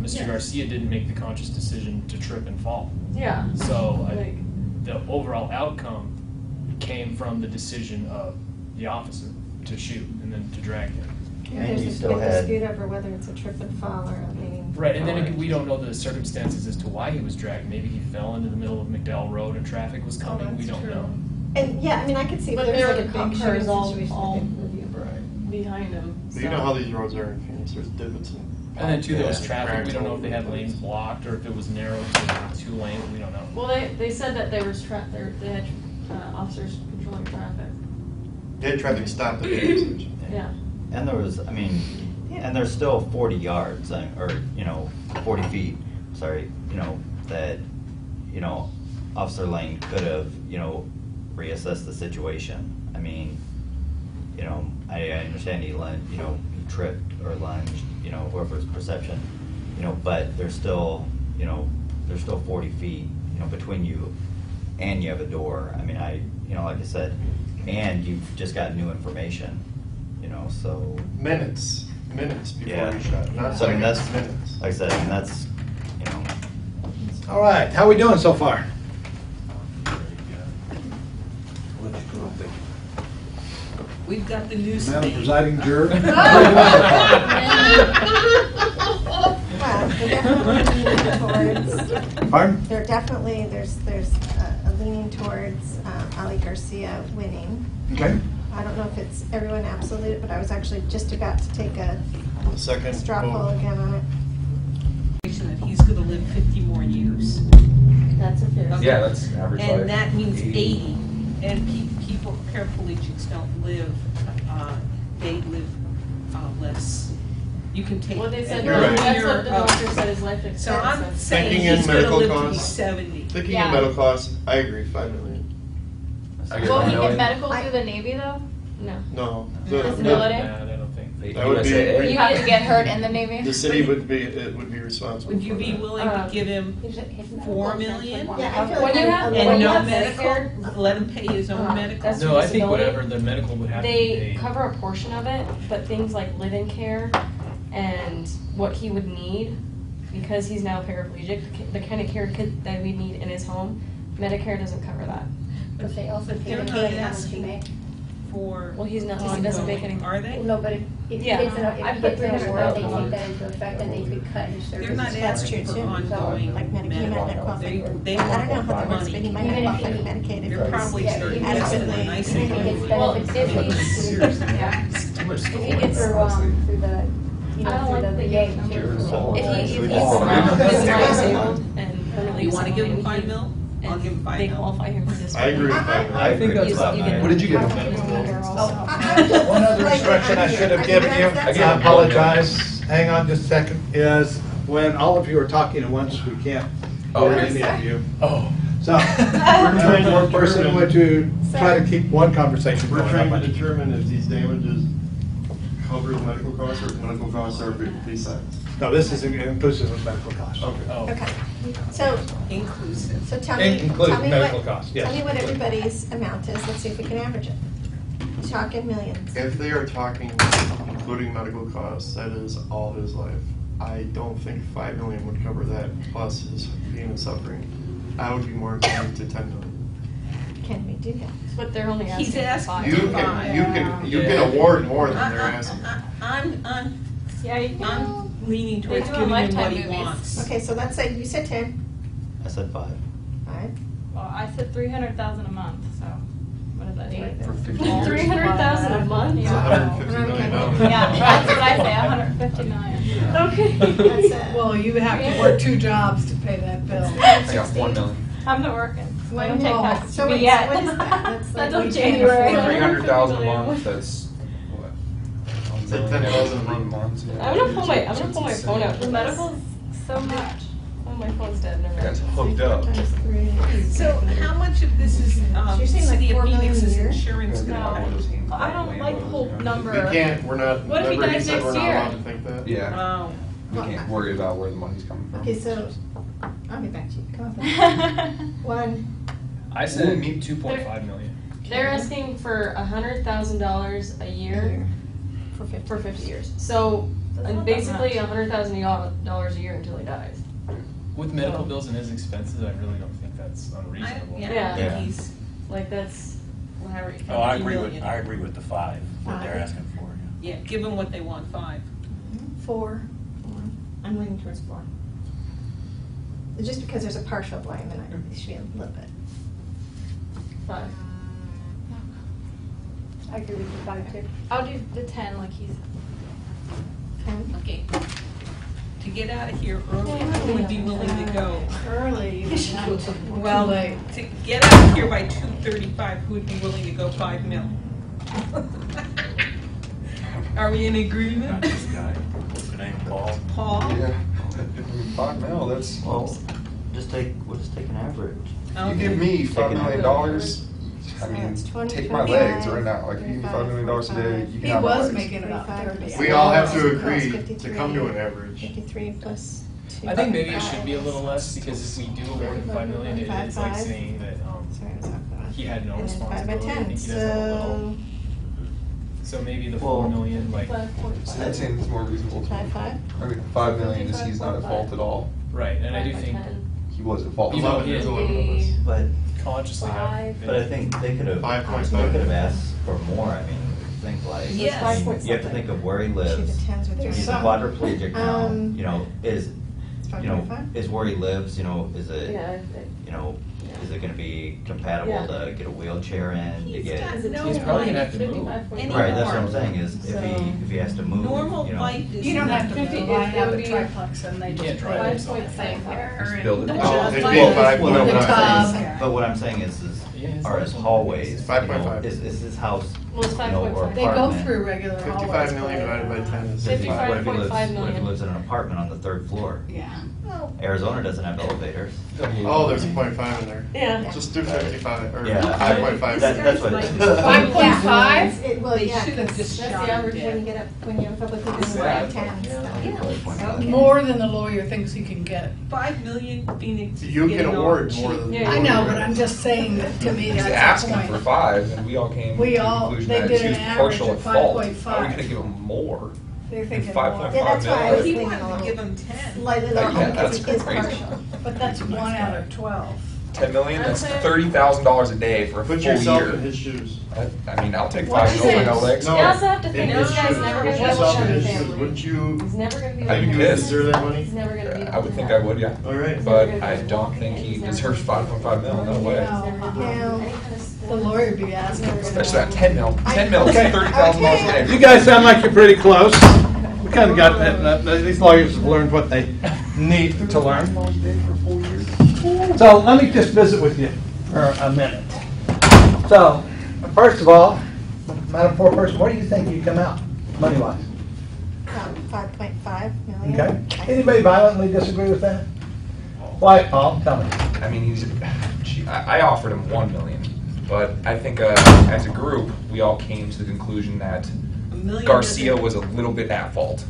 Mr. Yeah. Garcia didn't make the conscious decision to trip and fall. Yeah. So Like- the overall outcome came from the decision of the officer to shoot and then to drag him. And There's you a still big had- dispute over whether it's a trip and fall or a leaning. Right, and then forward. we don't know the circumstances as to why he was dragged. Maybe he fell into the middle of McDowell Road and traffic was coming. We that's don't true. know. And yeah, I mean, I could see if But there's there like were a the cop big cars shooting all situation. behind him. But you know how these roads are in Phoenix, there's divots and. And then too, there was Yeah. traffic. We don't know if they had Cracked lanes blocked or if it was narrowed to 2 lanes. We don't know. Well, they said that there was they had officers controlling traffic. They had traffic stopped at the intersection. Yeah. And there was, I mean, and there's still 40 yards, or, 40 feet, sorry, that, Officer Lane could have, reassessed the situation. I mean, I understand he tripped or lunged, whoever's perception, but there's still 40 feet, between you and you have a door. I mean, like I said, and you've just got new information, so. Minutes before Yeah. he shot, not So I mean, seconds, that's, minutes. like I said, I mean, that's, All right, how we doing so far? We've got the new Madam speed. Presiding Juror? Well, they're definitely leaning towards, Pardon? there's a leaning towards Ali Garcia winning. Okay. I don't know if it's everyone absolute, but I was actually just about to take a The second straw poll vote. again on it. That he's gonna live 50 more years. That's a fair. Okay. Yeah, that's average life. And that means 80. And people, paraplegics don't live, they live less. You can take. Well, they said, You're right. that's what the doctor said his life So expectancy. I'm saying Thinking in he's gonna medical live to be costs. 70. Thinking Yeah. of medical costs, I agree, 5 million. I get Will $1 he get million. medical through the Navy though? No. No. Disability? Nah, I don't think. That would be- USAA. You have to get hurt in the Navy? The city would be responsible. Would you for be that. willing to give him 4 million? Yeah, I feel When like you have- I'm And when you no have medical? Medicare, Let him pay his own medical? that's No, I think disability. whatever the medical would have to be They paid. cover a portion of it, but things like live-in care and what he would need, because he's now paraplegic, the kind of care that we need in his home, Medicare doesn't cover that. But they also pay They're the not kid how much you asking make. For. Well, he's not, he doesn't make any. Are they? No, but if he Yeah. gets in, I if he put gets in a $300,000 world, they take that into effect and they could cut his services. They're not That's asking true for too. ongoing Like Medicaid, he might not medical. qualify. They I don't know want how that works, but he money. might not Even if qualify he- for Medicaid. if They're it's probably Yeah, starting even to if get he- a nice even if he gets income. Well, benefits if he's, Seriously. yeah. Too much If he school. gets through, through the, you I know, don't through like the the VA. If he's Oh, disabled and permanently You wanna give him disabled, 5 mil? I'll give him 5 they mil. qualify him for this. I agree with 5 million. I think that's about You get- nine. What did you give him? One other instruction I should have given you, I apologize, hang on just a second, is when all of you are talking at once, we can't Oh, hear really? any of you. Oh. So, one person would to try to keep one conversation We're going. trying to determine if these damages cover medical costs or if medical costs are besides. No, this is inclusive of medical costs. Okay. Oh. Okay, so, Inclusive. so tell me, Including tell me medical what, costs, yes. tell me what everybody's amount is, let's see if we can average it. Talking millions. If they are talking, including medical costs, that is all his life. I don't think 5 million would cover that, plus his pain and suffering. I would be more inclined to 10 million. Can we do that? But they're only asking. He's for asking You five. can award more than they're asking. Yeah, you can. I'm leaning They towards do in giving him what Lifetime he movies. wants. Okay, so let's say, you said 10, I said 5. all right? Well, I said 300,000 a month, so what is that? For 50 years. 300,000 a month? It's Yeah. $150 million. Yeah, that's what I say, 150 million. Okay. That's it. Well, you have to work 2 jobs to pay that bill. I got 1 million. I'm not working. When don't take will- taxes so wait, yet. what is that? That's Not like till we can't January. afford. 300,000 a month, that's what? It's like 10,000 a Every month. 3 months, yeah. I'm gonna pull my It's phone out. The insane. medical's so much. Oh, my phone's dead. Never That's mind. hooked up. Times 3. So how much of this is, You're saying like City of 4 million a Phoenix's year? insurance Yeah, gonna one of those cover? Haynes I don't like the whole Lambos, you know? number. We can't, we're not, What if he remember he dies said we're next not year? allowed to think that? Yeah, Oh. we can't worry about where the money's coming from. Okay, so, I'll get back to you, come on. One, I said 2.5 million. They're asking for $100,000 a year for 50. for 50 years. So That's not that basically much. $100,000 a year until he dies. With medical So- bills and his expenses, I really don't think that's unreasonable. Yeah, Yeah. I Yeah. think he's, Like that's however you Oh, I 50 agree with, million. I agree with the 5, what they're asking for. yeah, give them what they want, 5. 4. I'm leaning towards 4. Just because there's a partial blame, and it should be a little bit. 5. I agree with you, 5 too. I'll do the 10 like he's. 10. Okay. To get out of here early, who would be willing to go? Early, Well, to get out of here by 2:35, who would be willing to go 5 mil? Are we in agreement? This guy, what's the name, Paul? Paul? Yeah, 5 mil, that's, Well, we'll just take an average. you give me $5 million, I So mean, it's 20, take my 25, legs right now, like, you give me $5 million today, you can He have my was legs. making about 35, 30. We all have to Plus agree to 53. come to an average. 53 plus 2. I think maybe it should be a little less because if we do award him 5 million, it is like saying that Sorry, I was off that one. he had no And then 5 by responsibility. I 10, think he does have a little. So maybe the 4 Well- million, like, So that seems more reasonable to me. 5. I mean, 5 million is he's not at fault at all, right, and I do 5 by think 10. he was at fault. even though he There's had 11 of us. But, consciously have. Five. but I think they could have, 5.5. they could have asked for more, I mean, think like, Yes. It's 5 point you have to something. think of where he Shoot lives. the 10s with There's He's a some- quadriplegic now, Um, you know, is, It's you know, 5.5? is where he lives, you know, is it, Yeah. you know, is it gonna be compatible Yeah. to get a wheelchair in, to He's get? got Is it no He's probably gonna have to move. 55.5. Right, that's what I'm anymore. saying, is if he has to move, Normal you know. life is You don't have to not- move, I have a triplex and they You just can't drive drive himself. 5.5. Just build it. No, Oh, it's it'd like- be 5 Well, million. no, what I'm saying tub. is, but what I'm saying is Yeah, his are his house hallways, you know, 5.5. is his house, Well, it's you know, or 5.5. They go apartment. through regular hallways. 55 million divided by 10 is 55. What if he lives, 55.5 what if he million. lives in an apartment on the 3rd floor? Yeah. Arizona doesn't have elevators. Oh, there's a 0.5 in there. Yeah. Just do 55, or Yeah, 5.5. that's what. 5.5? Well, They yeah, should have 'cause just that's shot the average it. when you get up, when you're in public, you're Is in that- 5 More than the lawyer thinks he can get. 5 million Phoenix. You get can it all award cheap. more than. Yeah, I know, but I'm just saying that to me, He's that's the asking point. for 5, and we all came to We the all- conclusion they that did he was an average partial of at fault. How are we 5.5. gonna give him more? They're thinking 5.5 more. Yeah, that's why I million. was He thinking a wanted to little give them 10. slightly Yeah, lower because that's it is crazy. partial. But that's 1 out of 12. 10 million, I'm that's saying- $30,000 a day for a full Put year. yourself in his shoes. I mean, I'll take What 5 is million, it? no legs. No. You also have to think In this his guy's shoes. never Put gonna be yourself in able his to shoes. family. Wouldn't you, He's never gonna be I'd be able to pissed. deserve that money? He's never gonna be able to I would think have- I would, yeah. All right. But I don't think he deserves 5.5 mil, no way. No. He's never gonna be able to have any kind of The lawyer would be asking for Especially more. that 10 mil. 10 mil is Okay. $30,000 a day. You guys sound like you're pretty close. We kind of got that, these lawyers have learned what they need to learn. So let me just visit with you for a minute. So, first of all, Madam Foreperson, where do you think you come out, money-wise? 5.5 million. Okay? Anybody violently disagree with that? Why, Paul, tell me. I mean, I offered him 1 million, but I think as a group, we all came to the conclusion that A million Garcia doesn't- was a little bit at fault.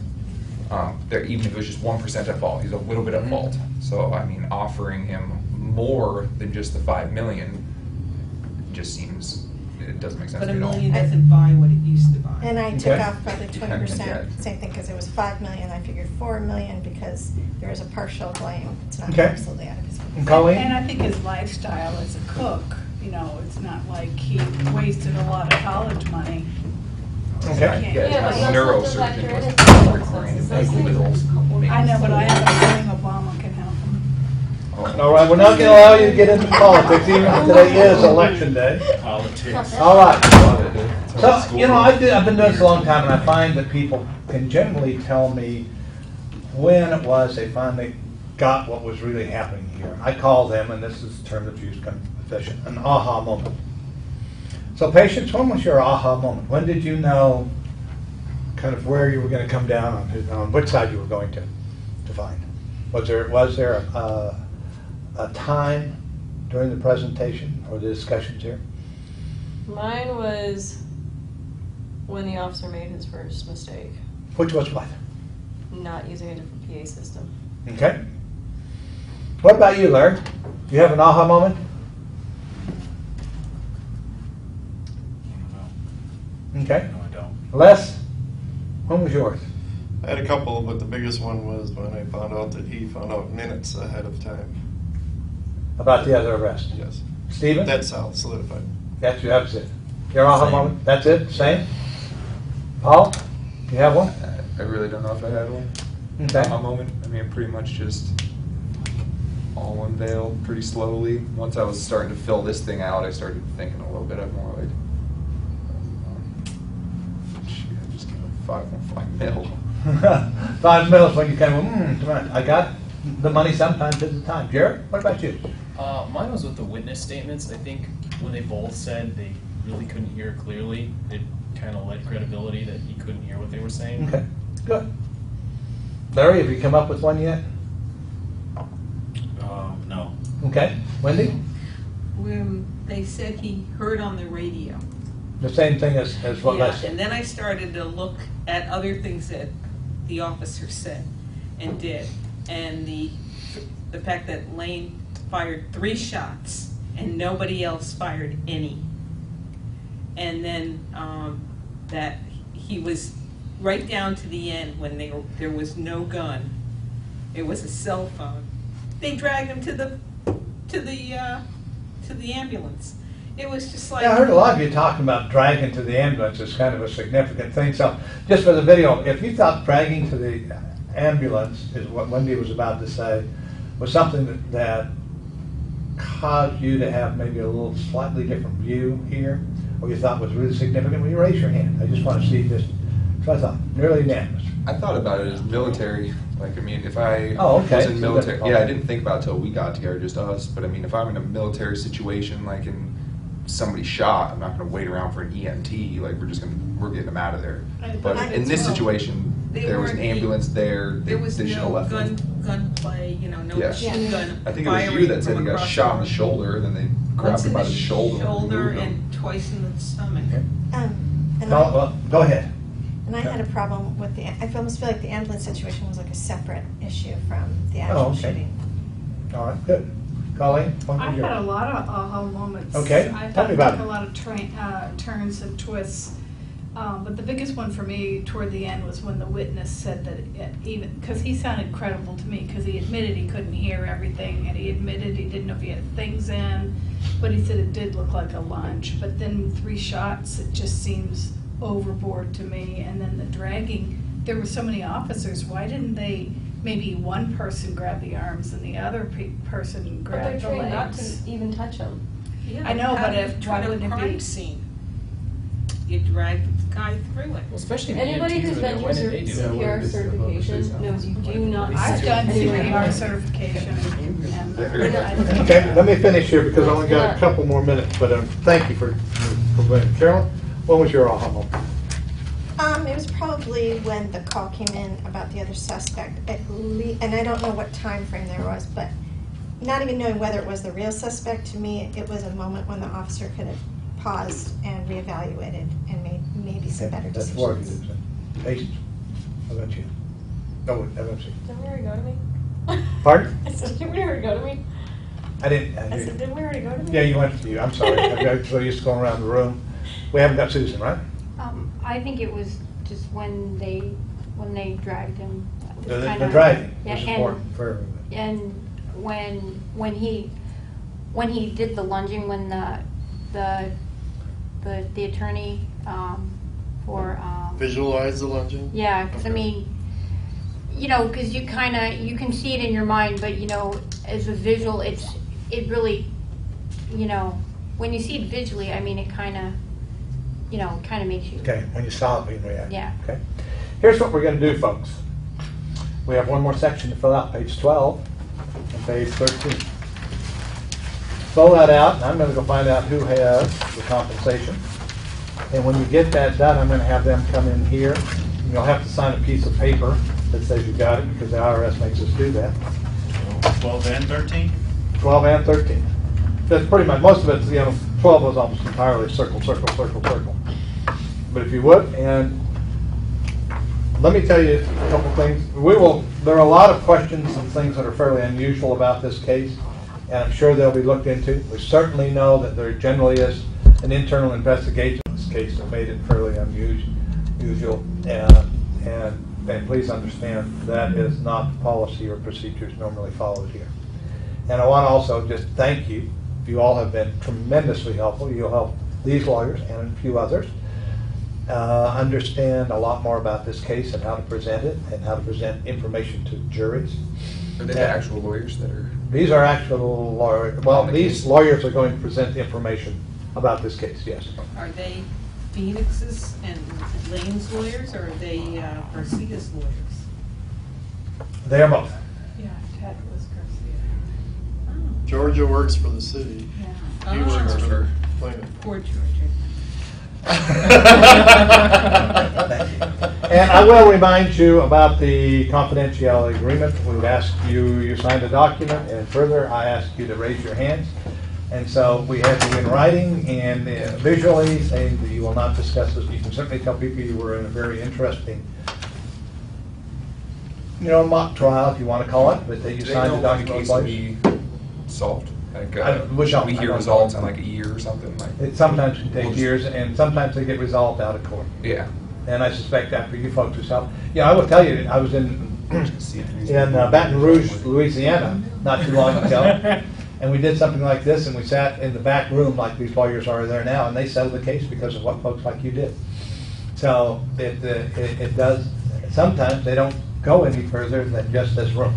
Even if it was just 1% at fault, he's a little bit at fault. So, I mean, offering him more than just the 5 million just seems, it doesn't make sense But to a me at all. million doesn't buy what it used to buy. And I took Okay. off probably 20%, Yeah. same thing, because it was 5 million, I figured 4 million because there is a partial blame. It's not Okay. absolutely out of his And Colleen? And I think his lifestyle as a cook, you know, it's not like he wasted a lot of college money. Okay. Yeah, Yeah, he's but a let's not neurosurgeon. factor in He's his medical recurring expenses. medical bills. I know, but I have a feeling Obama can help him. All right, we're not going to allow you to get into politics, even if today is election day. Politics. All right. Love it, dude. It's So, old school. you know, I've been doing this a long time, and I find that people can generally tell me when it was they finally got what was really happening here. I call them, and this is a term that's used efficient, an aha moment. So Patience, when was your aha moment? When did you know kind of where you were going to come down on which side you were going to find? Was there a time during the presentation or the discussions here? Mine was when the officer made his first mistake, Which was what? not using a different PA system. Okay. What about you, Larry? Do you have an aha moment? Okay. No, I don't. Les, when was yours? I had a couple, but the biggest one was when I found out that he found out minutes ahead of time. About the other arrest? Yes. Stephen? That's how it's solidified. That's it. Your aha Same. moment? That's it? Same? Paul? You have one? I really don't know if I had one. Okay. Aha moment. I mean, pretty much just all unveiled pretty slowly. Once I was starting to fill this thing out, I started thinking a little bit more like, gee, I just gave him 515 mil. 5 mils when you kind of, come on, I got the money sometimes at the time. Jared, what about you? Mine was with the witness statements. I think when they both said they really couldn't hear clearly, it kind of led credibility that he couldn't hear what they were saying. Okay, good. Larry, have you come up with one yet? No. Okay. Wendy? When they said he heard on the radio. The same thing as what Yeah, Les said. and then I started to look at other things that the officer said and did. And the fact that Lane fired 3 shots and nobody else fired any. And then that he was right down to the end when there was no gun. It was a cell phone. They dragged him to the ambulance. It was just like. Yeah, I heard a lot of you talking about dragging to the ambulance as kind of a significant thing. So, just for the video, if you thought dragging to the ambulance is what Wendy was about to say, was something that caused you to have maybe a little slightly different view here, or you thought was really significant, will you raise your hand? I just want to see this. So I thought, nearly unanimous. I thought about it as military. Like, I mean, if I Oh, okay. was in So military, that- yeah, I didn't think about it till we got together, just us. But I mean, if I'm in a military situation, like in somebody shot, I'm not going to wait around for an EMT. Like, we're getting them out of there. Right, But but in this well, situation, they there was an weren't- ambulance there. There was they should have no left them. gunplay, no Yeah. machine gun. I think it was you firing that said he from got across shot in the room. shoulder, then they grabbed Once him in by the the shoulder. shoulder moved him. and twice in the stomach. And Go, well, go ahead. And I had a problem with I almost feel like the ambulance situation was like a separate issue from the actual Oh, okay. shooting. All right, good. Colleen? what I was yours? had a lot of aha moments. Okay, I tell thought me it about took it. a lot of turns and twists. But the biggest one for me toward the end was when the witness said that because he sounded credible to me, because he admitted he couldn't hear everything, and he admitted he didn't know if he had things in, but he said it did look like a lunge. But then 3 shots, it just seems overboard to me. And then the dragging, there were so many officers, why didn't maybe one person grab the arms and the other person But grab they're the trained not legs? to even touch him. Yeah, I know, how but do you if- try why to wouldn't it crime be- scene? You drag the guy through it. Well, especially the Anybody EMTs who's were there, been when through did they do CPR it? certification knows you do not. I've touch done anyone. CPR certification and Okay, let me finish here because I only got a couple more minutes, but thank you for waiting. Carolyn, what was your aha moment? It was probably when the call came in about the other suspect, and I don't know what time frame there was, but not even knowing whether it was the real suspect, to me, it was a moment when the officer could have paused and reevaluated and made maybe some better That's 4 of you. decisions. didn't it? Patience. How about you? No, I haven't seen. Didn't we already go to me? Pardon? I said, didn't we already go to me? I didn't. I said, didn't we already go to me? Yeah, you went to you. I'm sorry. I got so used to going around the room. We haven't got Susan, right? I think it was just when they dragged him. That was The kinda- dragging Yeah, was and- important for everybody. And when he did the lunging, when the attorney for Visualize the lunging? yeah, because I Okay. mean, because you can see it in your mind, but as a visual, it really, when you see it visually, I mean, it kind of makes you. Okay, when you saw it being reacted. Yeah. Okay. Here's what we're going to do, folks. We have one more section to fill out, page 12 and page 13. fill that out, and I'm gonna go find out who has the compensation. And when you get that done, I'm gonna have them come in here. And you'll have to sign a piece of paper that says you got it, because the IRS makes us do that. 12 and 13? 12 and 13. That's pretty much, most of it's, 12 was almost entirely circle, circle, circle, circle. But if you would, and let me tell you a couple things. There are a lot of questions and things that are fairly unusual about this case, and I'm sure they'll be looked into. We certainly know that there generally is an internal investigation in this case that made it fairly unusual. And please understand, that is not the policy or procedures normally followed here. And I want to also just thank you. You all have been tremendously helpful. You'll help these lawyers and a few others understand a lot more about this case and how to present it and how to present information to juries. Are they the actual lawyers that are? These are actual lawyers. Well, these lawyers are going to present information about this case, yes. Are they Phoenix's and Lane's lawyers, or are they Garcia's lawyers? They are both. Yeah, Ted was Garcia. Georgia works for the city. Yeah. He works for the plaintiff. Poor Georgia. And I will remind you about the confidentiality agreement. We've asked you signed a document, and further, I asked you to raise your hands. And so we have you in writing and visually saying that you will not discuss this. You can certainly tell people you were in a very interesting, mock trial, if you want to call it, but that you signed the document. The case will be solved. Like, we hear results in like a year or something. Like it sometimes can take years, and sometimes they get resolved out of court. Yeah. And I suspect after you folks yourself. Yeah, I will tell you, I was in Baton Rouge, Louisiana, not too long ago, and we did something like this, and we sat in the back room like these lawyers are there now, and they settled the case because of what folks like you did. So it does. Sometimes they don't go any further than just this room.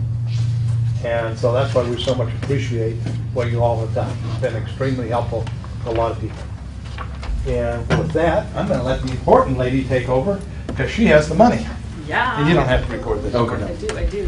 And so that's why we so much appreciate what you all have done. It's been extremely helpful to a lot of people. And with that, I'm going to let the important lady take over because she has the money. Yeah. And you don't have to record this. Okay. I do.